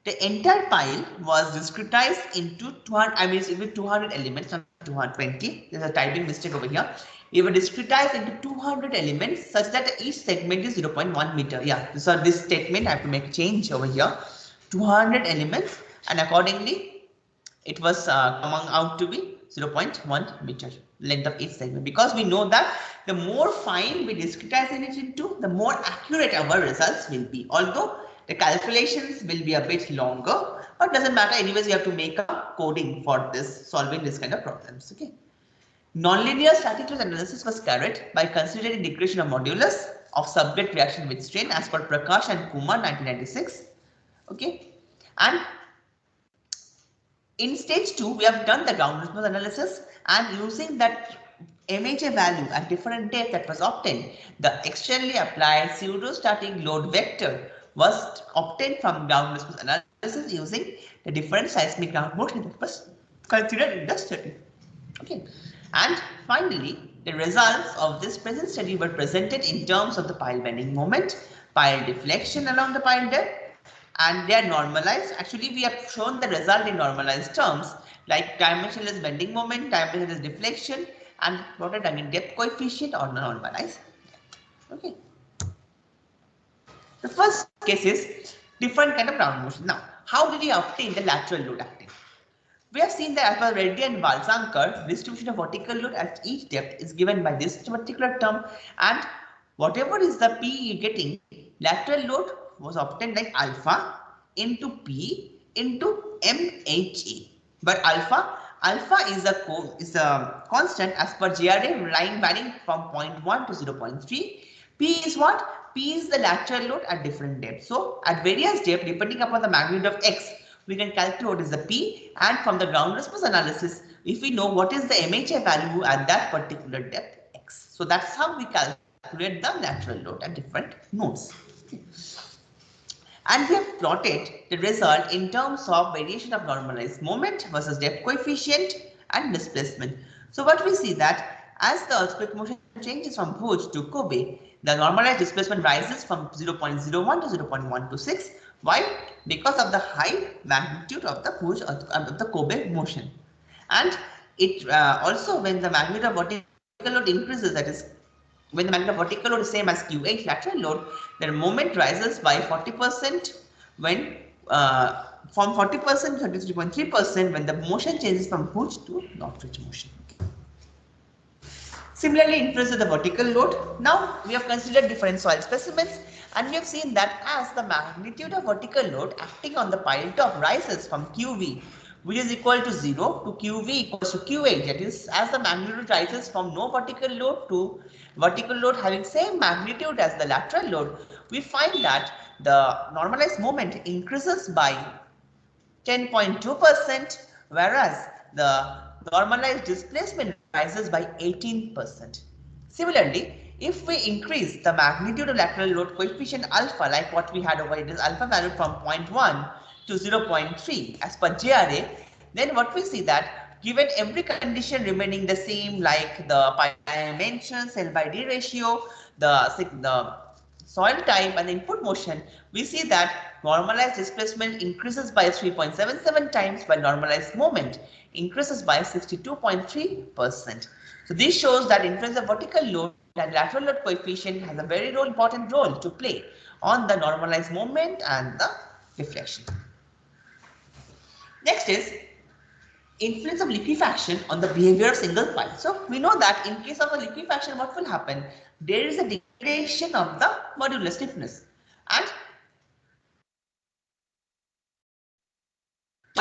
The entire pile was discretized into 200, I mean, with 200 elements, not 220. There's a typing mistake over here. We were discretized into 200 elements such that each segment is 0.1 meter. Yeah, so this statement I have to make a change over here. 200 elements, and accordingly, it was coming out to be 0.1 meter length of each segment, because we know that the more fine we discretize it into, the more accurate our results will be. Although the calculations will be a bit longer, but doesn't matter. Anyways, you have to make a coding for this, solving this kind of problems. Okay. Nonlinear static load analysis was carried by considering degradation of modulus of subgrid reaction with strain as per Prakash and Kumar 1996. Okay. And in stage 2, we have done the groundlessness analysis, and using that MHA value at different depth that was obtained, the externally applied pseudostatic load vector was obtained from groundlessness analysis using the different seismic ground motion that was considered in the study. Okay. And finally, the results of this present study were presented in terms of the pile bending moment, pile deflection along the pile depth, and they are normalized. Actually, we have shown the result in normalized terms like dimensionless bending moment, dimensionless deflection, and plotted again depth coefficient or normalized. Okay. The first case is different kind of ground motion. Now, how did we obtain the lateral load acting? We have seen that as per Reddy and Valsankar, distribution of vertical load at each depth is given by this particular term, and whatever is the P you're getting, lateral load was obtained like alpha into P into MHA. But alpha is a constant as per GRA, line varying from 0.1 to 0.3. P is what? P is the lateral load at different depths. So at various depths, depending upon the magnitude of X, we can calculate what is the P, and from the groundlessness analysis, if we know what is the MHA value at that particular depth X. So that's how we calculate the lateral load at different nodes. And we have plotted the result in terms of variation of normalized moment versus depth coefficient and displacement. So what we see that as the earthquake motion changes from Bhuj to Kobe, the normalized displacement rises from 0.01 to 0.126. Why? Because of the high magnitude of the Bhuj of the Kobe motion. And it also, when the magnitude of vertical load increases, that is, when the magnitude of vertical load is same as QH lateral load, the moment rises by 40% when from 40% to 33.3% when the motion changes from Bhuj to northwest motion. Similarly, influence of the vertical load. Now we have considered different soil specimens, and we have seen that as the magnitude of vertical load acting on the pile top rises from QV, which is equal to 0, to QV equals to QH, that is, as the magnitude rises from no vertical load to vertical load having same magnitude as the lateral load, we find that the normalized moment increases by 10.2%, whereas the normalized displacement rises by 18%. Similarly, if we increase the magnitude of lateral load coefficient alpha, like what we had over here, this alpha value from 0.1 to 0.3 as per GRA, then what we see that given every condition remaining the same, like the pile dimension, cell by D ratio, the soil type and the input motion, we see that normalized displacement increases by 3.77 times while normalized moment increases by 62.3%. So this shows that influence of vertical load and lateral load coefficient has a very important role to play on the normalized moment and the deflection. Next is influence of liquefaction on the behavior of single pile. So we know that in case of a liquefaction, what will happen? There is a degradation of the modular stiffness, and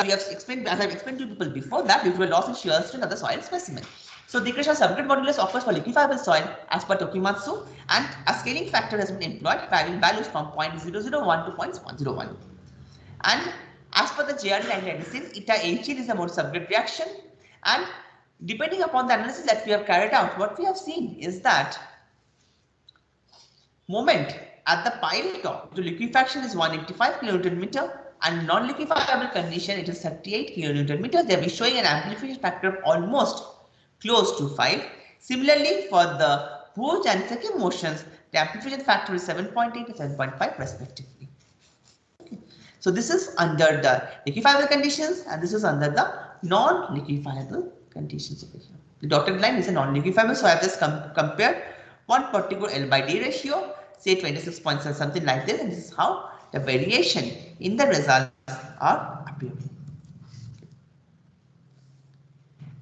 we have explained, as I've explained to people before, that due to a loss in shear strength of the soil specimen. So degradation of subgrid modulus occurs for liquefiable soil as per Tokimatsu, and a scaling factor has been employed, varying values from 0.001 to 0.101. And as per the GRE 1996, eta H is a mode subgrid reaction, and depending upon the analysis that we have carried out, what we have seen is that moment at the pile top to liquefaction is 185 kN/meter, and non-liquefiable condition it is 38 kN/meter. They will be showing an amplification factor of almost close to 5. Similarly, for the Booch and Second motions, the amplification factor is 7.8 and 7.5 respectively. Okay. So this is under the liquefiable conditions and this is under the non-liquefiable conditions over here. The dotted line is a non-liquefiable, so I have just compared one particular L by D ratio, say 26.7 something like this, and this is how the variation in the results are appearing.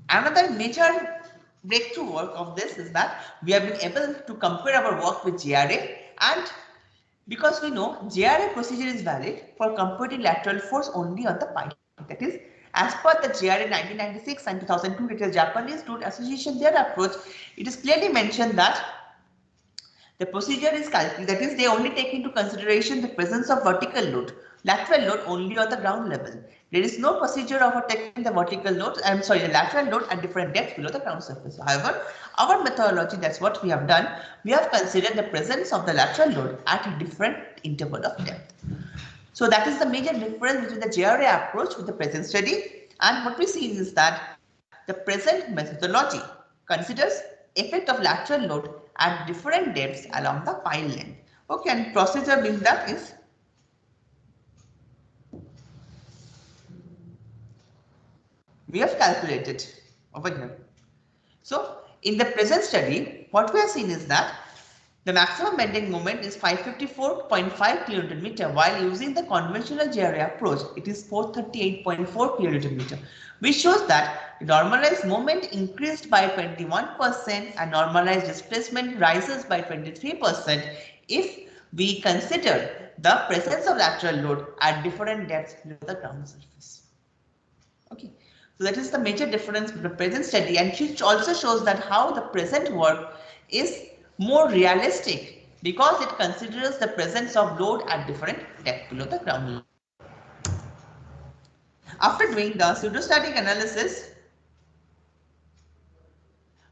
Another major breakthrough work of this is that we have been able to compare our work with JRA, and because we know JRA procedure is valid for computing lateral force only on the pipe. That is, as per the JRA 1996 and 2002, it is Japanese Road Association, their approach, it is clearly mentioned that the procedure is calculated, that is, they only take into consideration the presence of vertical load, lateral load only on the ground level. There is no procedure of taking the vertical load, the lateral load at different depths below the ground surface. However, our methodology, that's what we have done, we have considered the presence of the lateral load at a different interval of depth. So that is the major difference between the JRA approach with the present study, and what we see is that the present methodology considers effect of lateral load at different depths along the pile length. Okay, and procedure being that is we have calculated over here. So in the present study, what we have seen is that the maximum bending moment is 554.5 kN, while using the conventional JRA approach, it is 438.4 kN, which shows that the normalized moment increased by 21% and normalized displacement rises by 23% if we consider the presence of lateral load at different depths below the ground surface. Okay, so that is the major difference with the present study, and which also shows that how the present work is more realistic because it considers the presence of load at different depth below the ground level. After doing the pseudostatic analysis,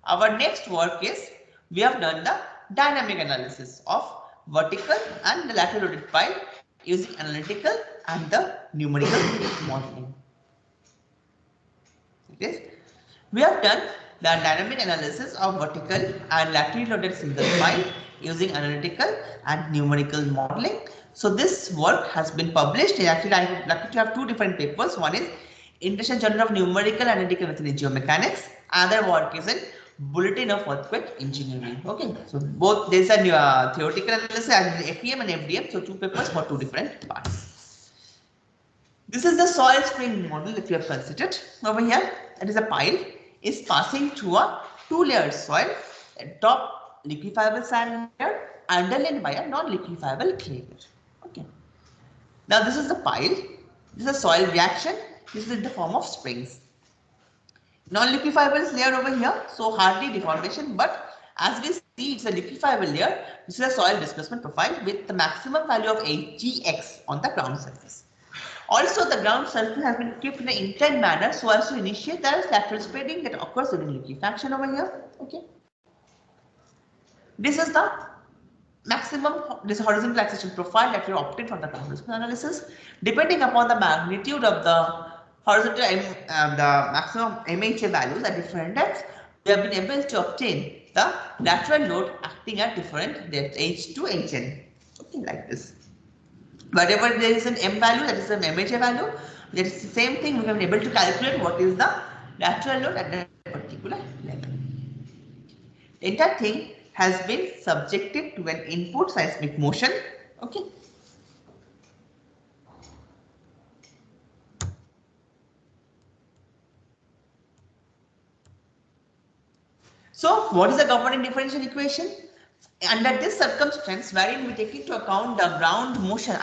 our next work is we have done the dynamic analysis of vertical and the lateral loaded pile using analytical and the numerical modeling. Okay. We have done the dynamic analysis of vertical and laterally loaded single pile using analytical and numerical modeling. So this work has been published. Actually, I am lucky to have two different papers. One is International Journal of Numerical Analytical Method in Geomechanics. Another work is in Bulletin of Earthquake Engineering. Okay, so both there is a theoretical analysis and FEM and FDM. So two papers for two different parts. This is the soil spring model that we have considered over here. That is a pile is passing through a two-layered soil, a top liquefiable sand layer underlain by a non-liquefiable clay layer. Okay. Now this is the pile. This is a soil reaction. This is in the form of springs. Non-liquefiable is layer over here, so hardly deformation, but as we see, it's a liquefiable layer. This is a soil displacement profile with the maximum value of Gx on the ground surface. Also, the ground surface has been kept in an inclined manner so as to initiate the lateral spreading that occurs during liquefaction over here. Okay. This is the maximum horizontal accretion profile that we obtained from the groundlessness analysis. Depending upon the magnitude of the horizontal the maximum MHA values at different depths, we have been able to obtain the lateral load acting at different depths, H to Hn. Okay, like this. Wherever there is an M value, that is an MHA value, that is the same thing. We have been able to calculate what is the lateral load at that particular level. The entire thing has been subjected to an input seismic motion. Okay. So, what is the governing differential equation? Under this circumstance, wherein we take into account the ground motion,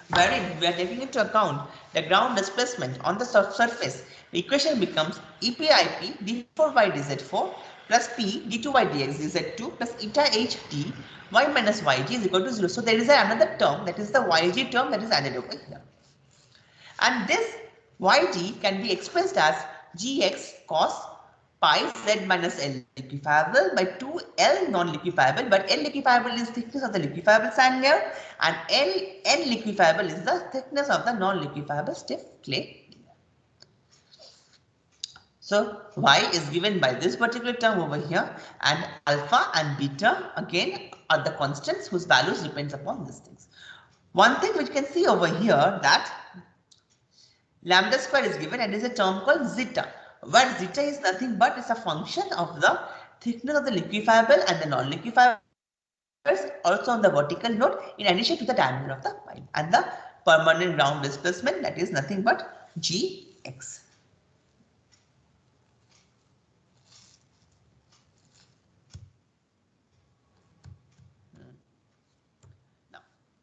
wherein we are taking into account the ground displacement on the surface, the equation becomes EPIP d4 by dz4 plus P d2 by dx dz2 plus eta ht y minus yg is equal to 0. So, there is another term, that is the yg term, that is added over here. And this yg can be expressed as gx cos pi z minus L liquefiable by 2L non-liquefiable, but L liquefiable is thickness of the liquefiable sand layer and N liquefiable is the thickness of the non-liquefiable stiff clay layer. So y is given by this particular term over here, and alpha and beta again are the constants whose values depends upon these things. One thing which you can see over here that lambda square is given and is a term called zeta, where zeta is nothing but is a function of the thickness of the liquefiable and the non-liquefiable, also on the vertical node, in addition to the diameter of the pipe, and the permanent ground displacement, that is nothing but Gx.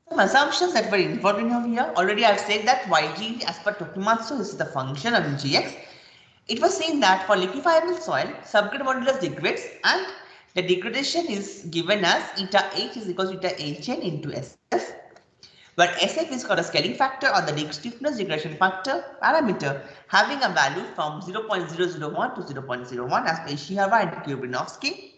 Some assumptions that were important over here. Already I have said that Yg as per Tokimatsu is the function of Gx. It was seen that for liquefiable soil, subgrade modulus degrades and the degradation is given as eta H is equal to eta Hn into Sf, where Sf is called a scaling factor or the stiffness degradation factor parameter having a value from 0.001 to 0.01 as per Ishihara and Kubrinovsky.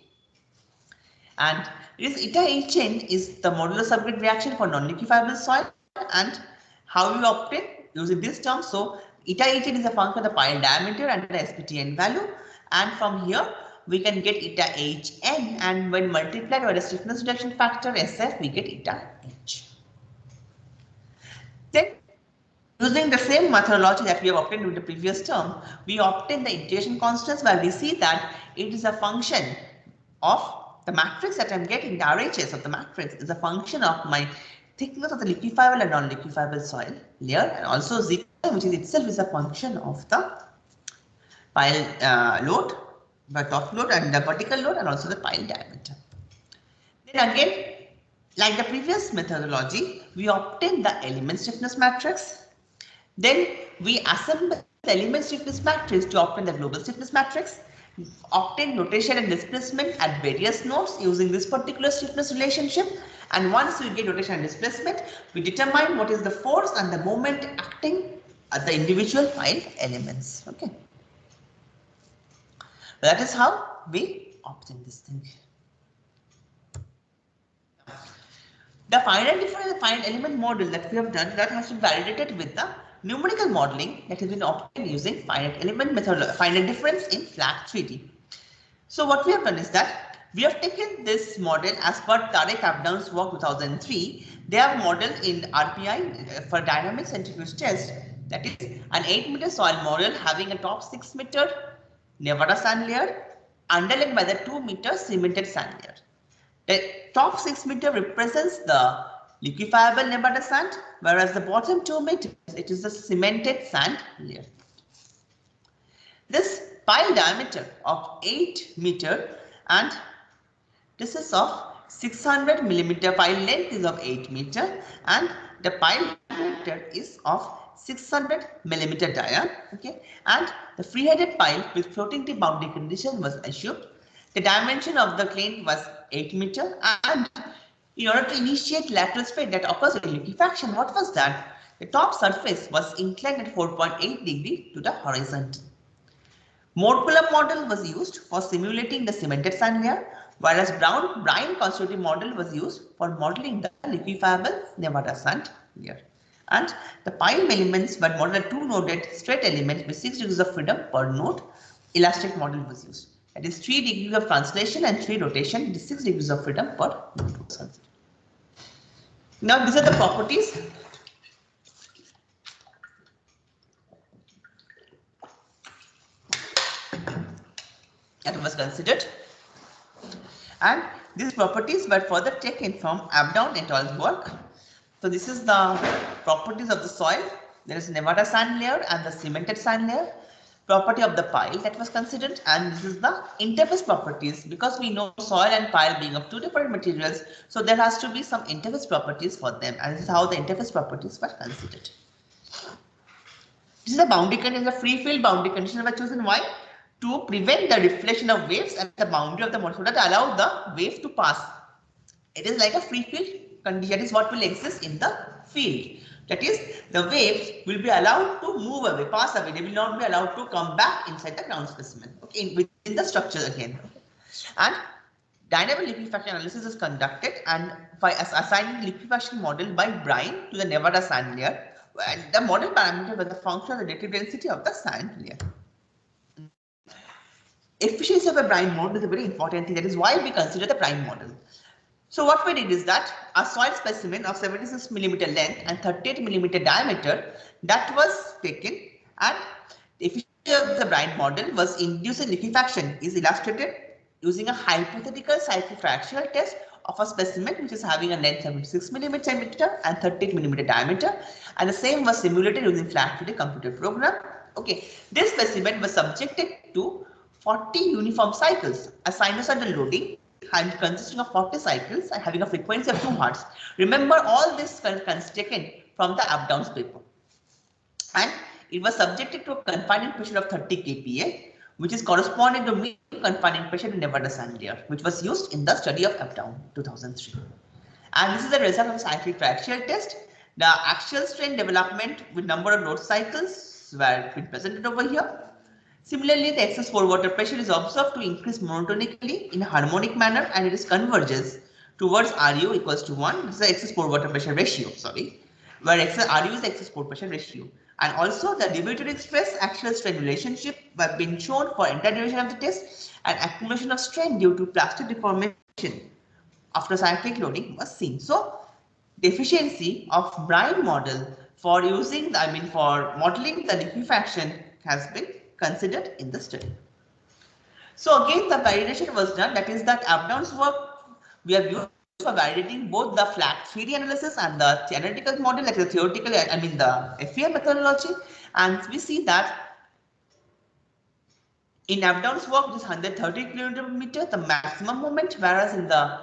And this eta Hn is the modular subgrade reaction for non-liquefiable soil, and how you obtain using this term. So eta Hn is a function of the pile diameter and the SPTN value, and from here we can get eta Hn, and when multiplied by the stiffness reduction factor Sf, we get eta H. Then using the same methodology that we have obtained with the previous term, we obtain the integration constants, where we see that it is a function of the matrix that I'm getting. The RHS of the matrix is a function of my thickness of the liquefiable and non-liquefiable soil layer, and also zeta, which is itself is a function of the pile load, the top load and the vertical load, and also the pile diameter. Then again, like the previous methodology, we obtain the element stiffness matrix. Then we assemble the element stiffness matrix to obtain the global stiffness matrix, obtain rotation and displacement at various nodes using this particular stiffness relationship, and once we get rotation and displacement, we determine what is the force and the moment acting at the individual pile elements. Okay, that is how we obtain this thing. The finite element model that we have done, that has been validated with the numerical modeling that has been obtained using finite element method, finite difference in flat 3D. So what we have done is that we have taken this model as per Tarek Abdown's work 2003. They have modeled in RPI for dynamic centrifuge test, that is an 8-meter soil model having a top 6-meter Nevada sand layer underlain by the 2-meter cemented sand layer. The top 6 meter represents the liquefiable Nevada sand, whereas the bottom 2 meters, it is the cemented sand layer. This pile diameter of 8 meter, and this is of 600 millimeter. Pile length is of 8 meter, and the pile diameter is of 600 millimeter dia. Okay, and the free-headed pile with floating tip boundary condition was assumed. The dimension of the plane was 8 meter, and in order to initiate lateral spread that occurs in liquefaction, what was that? The top surface was inclined at 4.8 degree to the horizon. Mode-Coulomb model was used for simulating the cemented sand layer, whereas Brine constitutive model was used for modeling the liquefiable Nevada sand layer. And the pile elements were modeled 2-noded straight elements with 6 degrees of freedom per node. Elastic model was used. That is 3 degrees of translation and 3 rotation. It is 6 degrees of freedom per node. Now these are the properties. That was considered, and these properties were further taken from Abdown et al.'s work. So this is the properties of the soil. There is Nevada sand layer and the cemented sand layer. Property of the pile that was considered, and this is the interface properties, because we know soil and pile being of 2 different materials, so there has to be some interface properties for them, and this is how the interface properties were considered. This is a boundary condition, a free field boundary condition were chosen. Why? To prevent the reflection of waves at the boundary of the model, so that allow the wave to pass. It is like a free field condition. That is what will exist in the field. That is, the waves will be allowed to move away, pass away. They will not be allowed to come back inside the ground specimen, okay, within the structure again. And dynamic liquefaction analysis is conducted, and by assigning liquefaction model by Brine to the Nevada sand layer, and the model parameter was the function of the relative density of the sand layer. efficiency of a brine model is a very important thing. That is why we consider the brine model. So what we did is that a soil specimen of 76 millimeter length and 38 millimeter diameter that was taken, and the efficiency of the brine model was induced in liquefaction is illustrated using a hypothetical cyclic fractional test of a specimen which is having a length of 76 millimeter and 38 millimeter diameter, and the same was simulated using flat-footed computer program. Okay, this specimen was subjected to 40 uniform cycles, a sinusoidal loading and consisting of 40 cycles and having a frequency of 2 Hz. Remember, all this is taken from the up-downs paper. And it was subjected to a confining pressure of 30 kPa, which is corresponding to mean confining pressure in Nevada sand layer, which was used in the study of up-down 2003. And this is the result of cyclic fractional test. The axial strain development with number of load cycles were presented over here. Similarly, the excess pore water pressure is observed to increase monotonically in a harmonic manner, and it is converges towards RU equals to 1. This is the excess pore water pressure ratio, where RU is the excess pore pressure ratio. And also the deviatoric stress axial strain relationship have been shown for entire duration of the test, and accumulation of strain due to plastic deformation after cyclic loading was seen. So the efficiency of brine model for using, for modeling the liquefaction has been considered in the study. So again, the validation was done. That is that up-downs work we have used for validating both the flat theory analysis and the analytical model, like the theoretical, the FEM methodology. And we see that in up-downs work, this 130 kN, the maximum moment, whereas in the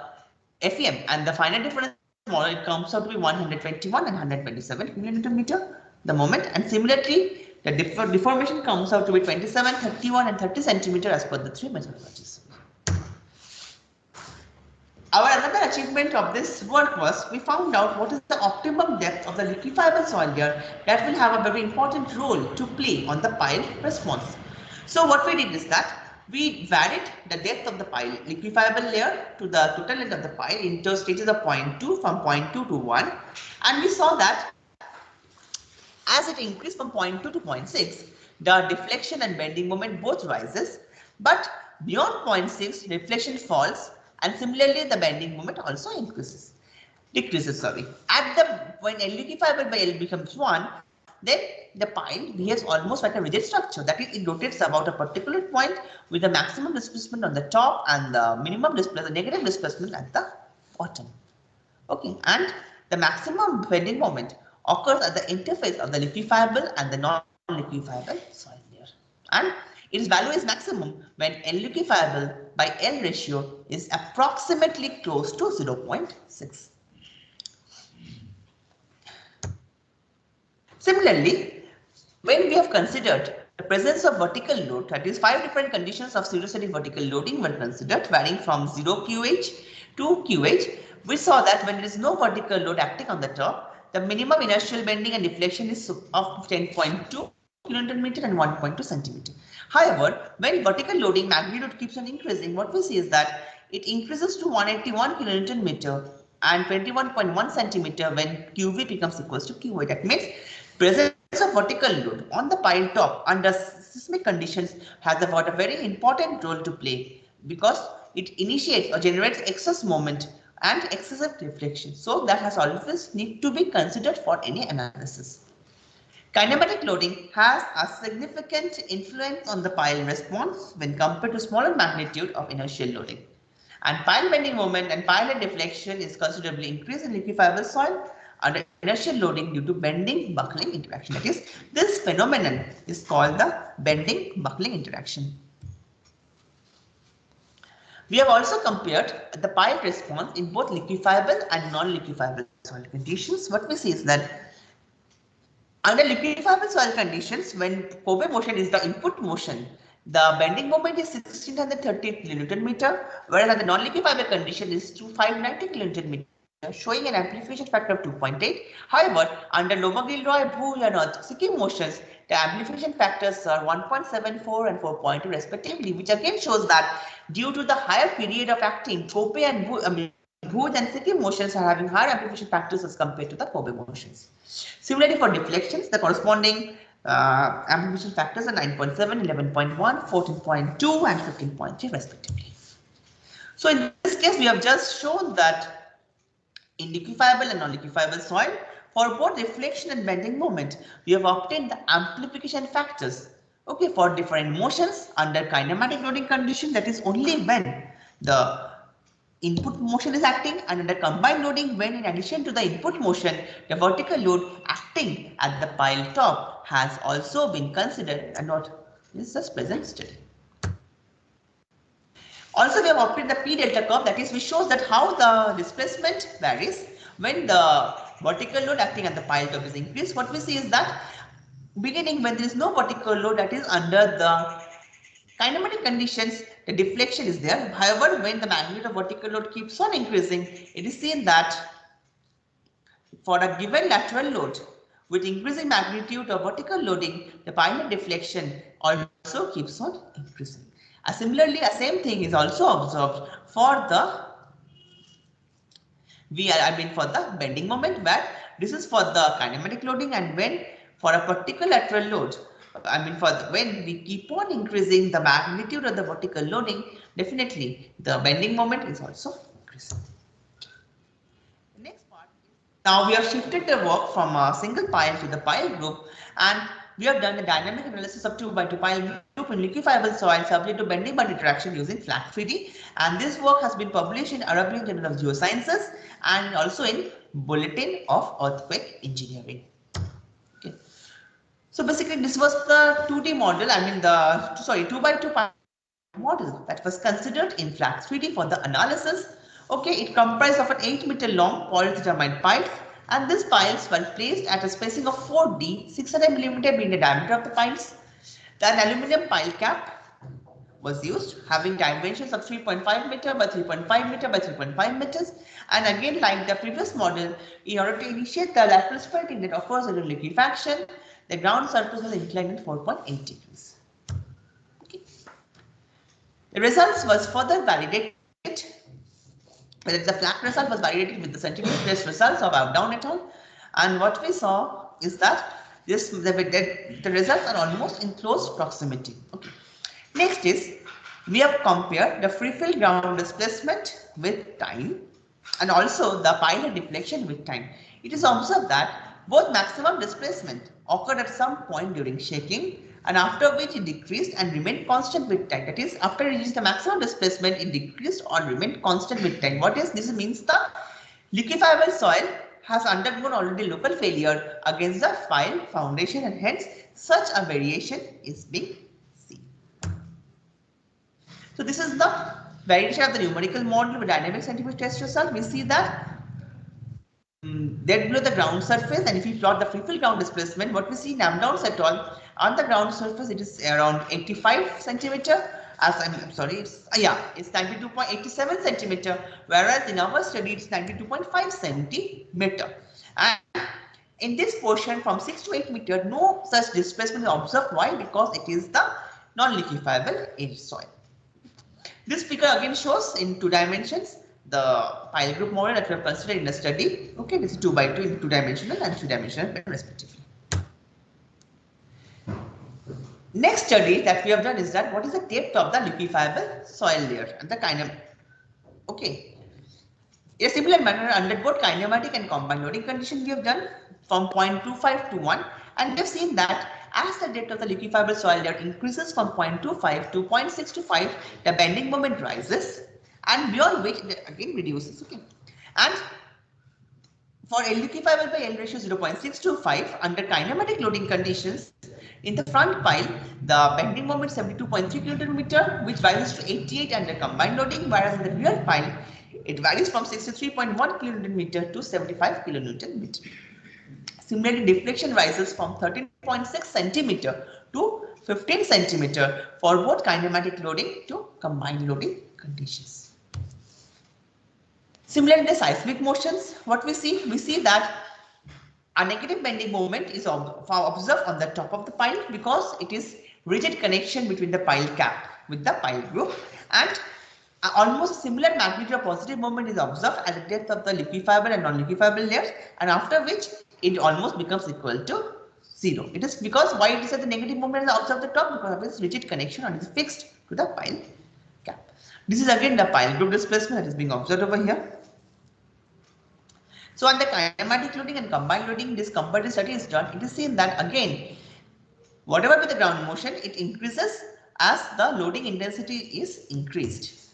FEM and the finite difference model, it comes out to be 121 and 127 kN, the moment. And similarly, the deformation comes out to be 27, 31 and 30 centimeter as per the 3 methodologies. Our another achievement of this work was we found out what is the optimum depth of the liquefiable soil layer that will have a very important role to play on the pile response. So what we did is that we varied the depth of the pile liquefiable layer to the total length of the pile into stages of 0.2 from 0.2 to 1, and we saw that as it increased from 0.2 to 0.6, the deflection and bending moment both rises, but beyond 0.6, deflection falls, and similarly the bending moment also decreases. When L liquefiable by L becomes 1, then the pile behaves almost like a rigid structure. That is, it rotates about a particular point with the maximum displacement on the top and the negative displacement at the bottom. Okay, and the maximum bending moment occurs at the interface of the liquefiable and the non-liquefiable soil layer, and its value is maximum when L liquefiable by L ratio is approximately close to 0.6. Similarly, when we have considered the presence of vertical load, that is 5 different conditions of pseudostatic vertical loading were considered, varying from 0 QH to QH, we saw that when there is no vertical load acting on the top, the minimum inertial bending and deflection is of 10.2 kN and 1.2 cm. However, when vertical loading magnitude keeps on increasing, what we see is that it increases to 181 kN and 21.1 cm when QV becomes equals to QA. That means presence of vertical load on the pile top under seismic conditions has got a very important role to play, because it initiates or generates excess moment and excessive deflection. So that has always need to be considered for any analysis. Kinematic loading has a significant influence on the pile response when compared to smaller magnitude of inertial loading. And pile bending moment and pile and deflection is considerably increased in liquefiable soil under inertial loading due to bending buckling interaction. That is, this phenomenon is called the bending buckling interaction. We have also compared the pile response in both liquefiable and non-liquefiable soil conditions. What we see is that under liquefiable soil conditions, when Kobe motion is the input motion, the bending moment is 1630 kN, whereas at the non-liquefiable condition is 590 kN, showing an amplification factor of 2.8. However, under Lomagilroy, Bhu and Sikkim motions, the amplification factors are 1.74 and 4.2 respectively, which again shows that due to the higher period of acting, Kobe and Bhuj and Sikkim motions are having higher amplification factors as compared to the Kobe motions. Similarly, for deflections, the corresponding Amplification factors are 9.7, 11.1, 14.2 and 15.3 respectively. So in this case, we have just shown that in liquefiable and non-liquefiable soil, for both reflection and bending moment, we have obtained the amplification factors, okay, for different motions under kinematic loading condition, that is only when the input motion is acting, and under combined loading when in addition to the input motion, the vertical load acting at the pile top has also been considered and not in this present study. Also, we have obtained the P delta curve, that is, which shows that how the displacement varies when the vertical load acting at the pile top is increased. What we see is that beginning when there is no vertical load, that is under the kinematic conditions, the deflection is there. However, when the magnitude of vertical load keeps on increasing, it is seen that for a given lateral load with increasing magnitude of vertical loading, the pilot deflection also keeps on increasing. Similarly, a same thing is also observed for the for the bending moment, where this is for the kinematic loading, and when for a particular lateral load, when we keep on increasing the magnitude of the vertical loading, definitely the bending moment is also increasing. The next part is, now we have shifted the work from a single pile to the pile group, and we have done the dynamic analysis of 2x2 pile group in liquefiable soil subject to bending bond interaction using flat 3D, and this work has been published in Arabian Journal of Geosciences and also in Bulletin of Earthquake Engineering. Okay. So basically this was the 2D model, 2x2 pile model that was considered in flat 3D for the analysis. Okay, it comprised of an 8-meter long polydetermined piles, and these piles were placed at a spacing of 4D, 600 mm being the diameter of the piles. An aluminum pile cap was used, having dimensions of 3.5 meter by 3.5 meter by 3.5 meters. And again, like the previous model, in order to initiate the lateral spreading that occurs during liquefaction, the ground surface was inclined at 4.8 degrees. Okay. The results was further validated. The flat result was validated with the scientific test results of Down et al. And what we saw is that the results are almost in close proximity. Okay. Next is, we have compared the free fill ground displacement with time and also the pilot deflection with time. It is observed that both maximum displacement occurred at some point during shaking, and after which it decreased and remained constant with time. That is, after reaching the maximum displacement, it decreased or remained constant with time. What is this? Means the liquefiable soil has undergone already local failure against the pile foundation, and hence such a variation is being seen. So this is the variation of the numerical model with dynamic scientific test result. We see that dead below the ground surface, and if we plot the free fill ground displacement, what we see in Down et al. On the ground surface, it is around 85 centimeter. It's 92.87 centimeter, whereas in our study it's 92.5 centimeter. And in this portion from 6 to 8 meter, no such displacement is observed. Why? Because it is the non-liquefiable age soil. This figure again shows in 2 dimensions the pile group model that we have considered in the study. Okay, this is 2x2 in 2-dimensional and 3-dimensional respectively. Next study that we have done is that what is the depth of the liquefiable soil layer and the kinematic. Okay, in a similar manner under both kinematic and combined loading condition, we have done from 0.25 to 1, and we have seen that as the depth of the liquefiable soil layer increases from 0.25 to 0.625, the bending moment rises, and beyond which it again reduces. Okay, and for L liquefiable by L ratio 0.625 under kinematic loading conditions, in the front pile, the bending moment is 72.3 kN, which rises to 88 under combined loading, whereas in the rear pile, it varies from 63.1 kN to 75 kN. Similarly, deflection rises from 13.6 cm to 15 cm for both kinematic loading to combined loading conditions. Similarly, in the seismic motions, what we see that a negative bending moment is observed on the top of the pile because it is rigid connection between the pile cap with the pile group, and almost similar magnitude of positive moment is observed at the depth of the liquefiable and non-liquefiable layers, and after which it almost becomes equal to 0. It is because why it is at the negative moment is outside the top, because of its rigid connection and it is fixed to the pile cap. This is again the pile group displacement that is being observed over here. So on the kinematic loading and combined loading, this comparative study is done. It is seen that again, whatever with the ground motion, it increases as the loading intensity is increased.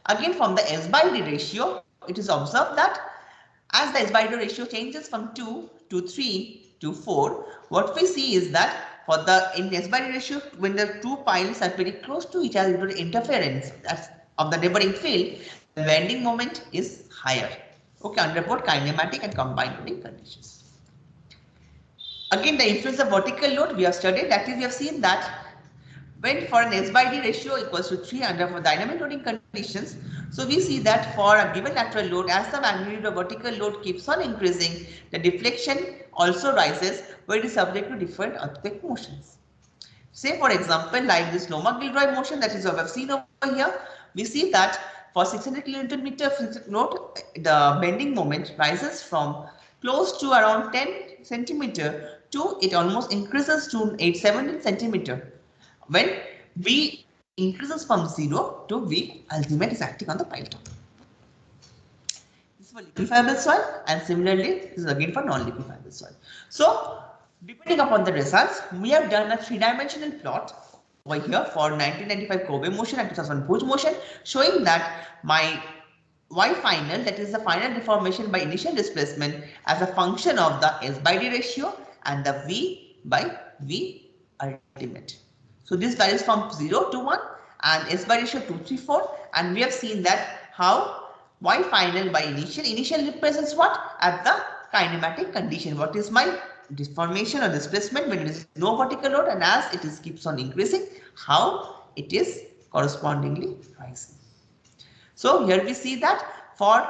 Again, from the S by D ratio, it is observed that as the S by D ratio changes from 2 to 3 to 4, what we see is that for the in S by D ratio, when the two piles are very close to each other due to interference of the neighboring field, the bending moment is higher. Okay, under both kinematic and combined loading conditions. Again, the influence of vertical load we have studied. That is, we have seen that when for an S by D ratio equals to 3 under for dynamic loading conditions, so we see that for a given lateral load, as the magnitude of vertical load keeps on increasing, the deflection also rises, where it is subject to different earthquake motions. Say for example, like this Loma-Gilroy motion that is what we have seen over here, we see that for 600 kN load, the bending moment rises from close to around 10 centimeter to it almost increases to 17 centimeter. When V increases from 0 to V ultimate is acting on the pile top. This is for liquefiable soil, and similarly this is again for non-liquefiable soil. So depending upon the results, we have done a three-dimensional plot over here for 1995 Kobe motion and 2001 Bhuj motion, showing that my Y final, that is the final deformation by initial displacement, as a function of the S by D ratio and the V by V ultimate. So this varies from 0 to 1 and S by ratio 2, 3, 4, and we have seen that how Y final by initial represents what? At the kinematic condition. What is my deformation or displacement when it is no vertical load, and as it is keeps on increasing, how it is correspondingly rising. So here we see that for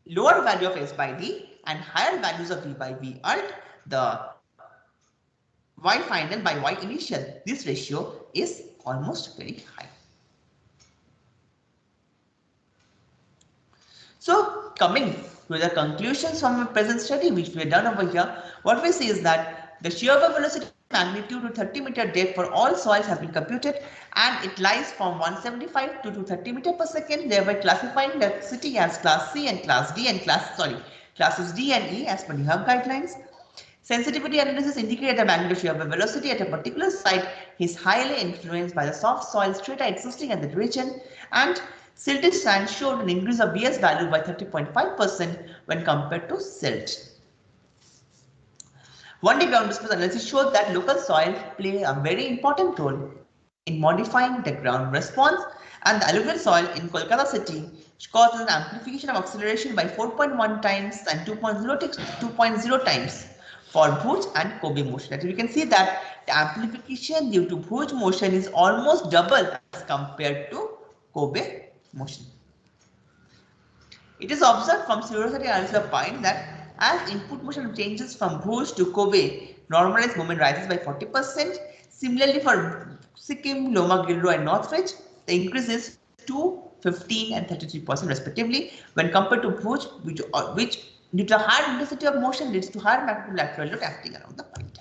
lower value of S by D and higher values of V by V alt, the Y final by Y initial, this ratio is almost very high. So coming to the conclusions from the present study which we have done over here, what we see is that the shear wave velocity magnitude to 30 meter depth for all soils have been computed, and it lies from 175 to 230 meter per second, thereby classifying the city as class C and class D and classes D and E as per the HUB guidelines. Sensitivity analysis indicated the magnitude of shear wave velocity at a particular site is highly influenced by the soft soil strata existing at the region, and silted sand showed an increase of BS value by 30.5% when compared to silt. One-day ground displacement analysis showed that local soil play a very important role in modifying the ground response, and the alluvial soil in Kolkata city causes an amplification of acceleration by 4.1 times and 2.0 times for Bhuj and Kobe motion. As we can see that the amplification due to Bhuj motion is almost double as compared to Kobe motion. It is observed from serosity analysis of point that as input motion changes from Bhuj to Kobe, normalized moment rises by 40%. Similarly, for Sikkim, Loma Gilroy and Northridge, the increase is 2, 15 and 33% respectively when compared to Bhuj, which due to higher intensity of motion leads to higher magnitude lateral load acting around the point.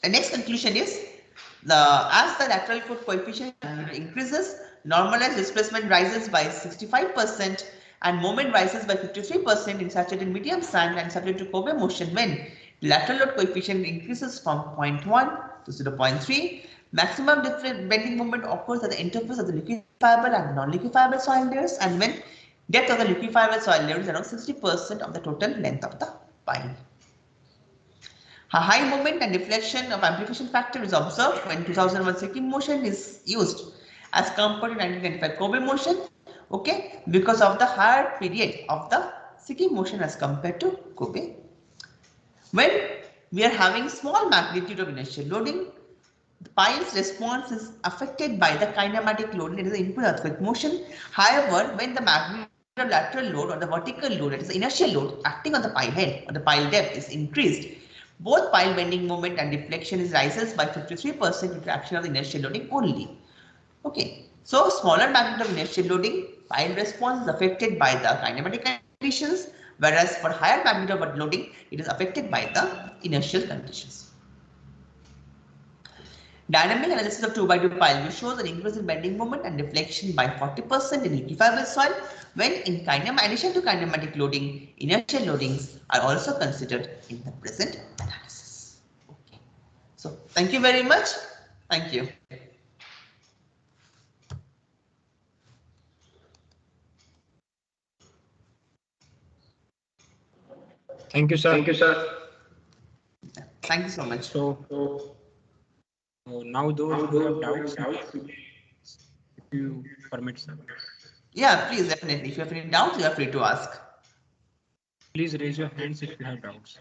The next conclusion is as the lateral load coefficient increases, normalized displacement rises by 65% and moment rises by 53% in saturated medium sand and subject to Kobe motion when lateral load coefficient increases from 0.1 to 0.3. Maximum bending moment occurs at the interface of the liquefiable and non-liquefiable soil layers, and when depth of the liquefiable soil layer is around 60% of the total length of the pile. A high moment and deflection of amplification factor is observed when 2001 Sikkim motion is used as compared to 1995 Kobe motion, okay, because of the higher period of the Sikkim motion as compared to Kobe. When we are having small magnitude of inertial loading, the pile's response is affected by the kinematic loading, that is the input earthquake motion. However, when the magnitude of lateral load or the vertical load, that is the inertial load acting on the pile head or the pile depth is increased, both pile bending moment and deflection is rises by 53% due to action of the inertial loading only. Okay, so smaller magnitude of inertial loading, pile response is affected by the kinematic conditions, whereas for higher magnitude of loading, it is affected by the inertial conditions. Dynamic analysis of 2x2 pile view shows an increase in bending moment and deflection by 40% in liquefiable soil when in addition to kinematic loading, inertial loadings are also considered in the present analysis. Okay. So thank you very much. Thank you. Thank you, sir. Thank you, sir. Thank you so much. So now those who have doubts, if you permit, sir. Yeah, please, definitely. If you have any doubts, you are free to ask. Please raise your hands if you have doubts.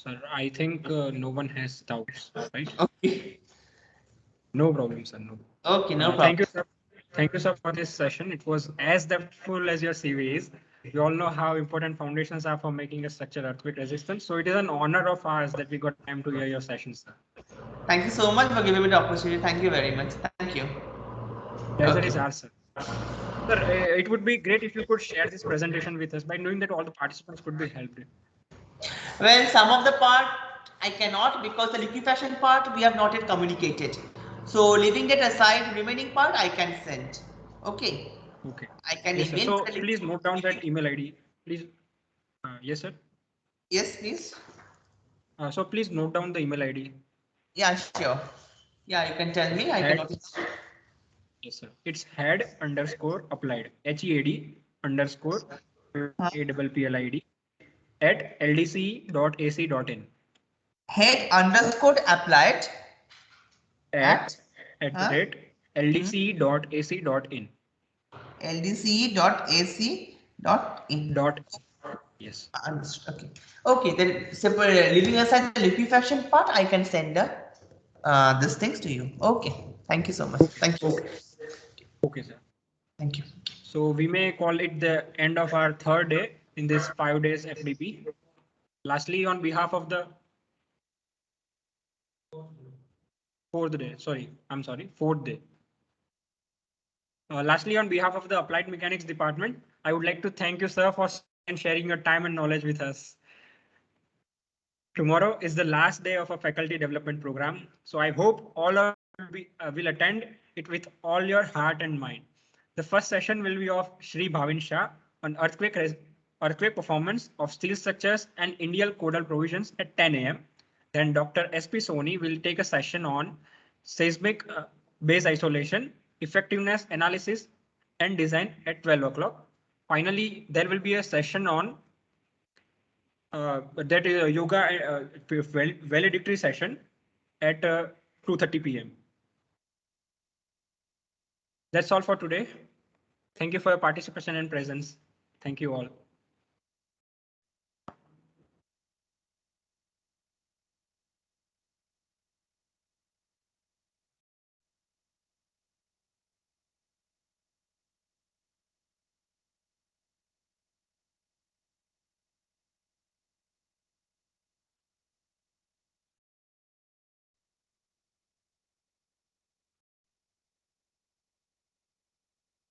Sir, I think no one has doubts, right? Okay. No problem, sir. No. Okay, no problem. Thank you, sir. Thank you, sir, for this session. It was as depthful as your CV is. We all know how important foundations are for making a structure earthquake resistant. So it is an honor of ours that we got time to hear your session, sir. Thank you so much for giving me the opportunity. Thank you very much. Thank you. Pleasure is ours, sir. Sir, it would be great if you could share this presentation with us by knowing that all the participants could be helped. Well, some of the part I cannot because the liquefaction part we have not yet communicated. So leaving that aside, remaining part I can send. Okay. Okay. I can Yes, sir. again. So please note down that email ID. Please. Yes, sir. Yes, please. So please note down the email ID. Yeah, sure. Yeah, you can tell me. I can notice. Yes, sir. It's head_applied. HEAD_APPLID at ldce.ac.in. Head_applied At rate ldce.ac.in. ldce.ac.in. Yes. Understood. Okay. Okay. Then, leaving aside the liquefaction part, I can send these things to you. Okay. Thank you so much. Thank you. Okay, sir. Thank you. So we may call it the end of our third day in this 5 days FDP. Lastly, on behalf of the fourth day, fourth day. Lastly, on behalf of the Applied Mechanics Department, I would like to thank you, sir, for sharing your time and knowledge with us. Tomorrow is the last day of a faculty development program, so I hope all of you will attend it with all your heart and mind. The first session will be of Shri Bhavin Shah on earthquake performance of steel structures and Indian codal provisions at 10 a.m. Then Dr. S.P. Soni will take a session on seismic base isolation, effectiveness analysis and design at 12 o'clock. Finally, there will be a session on that is a yoga valedictory session at 2:30 p.m. That's all for today. Thank you for your participation and presence. Thank you all.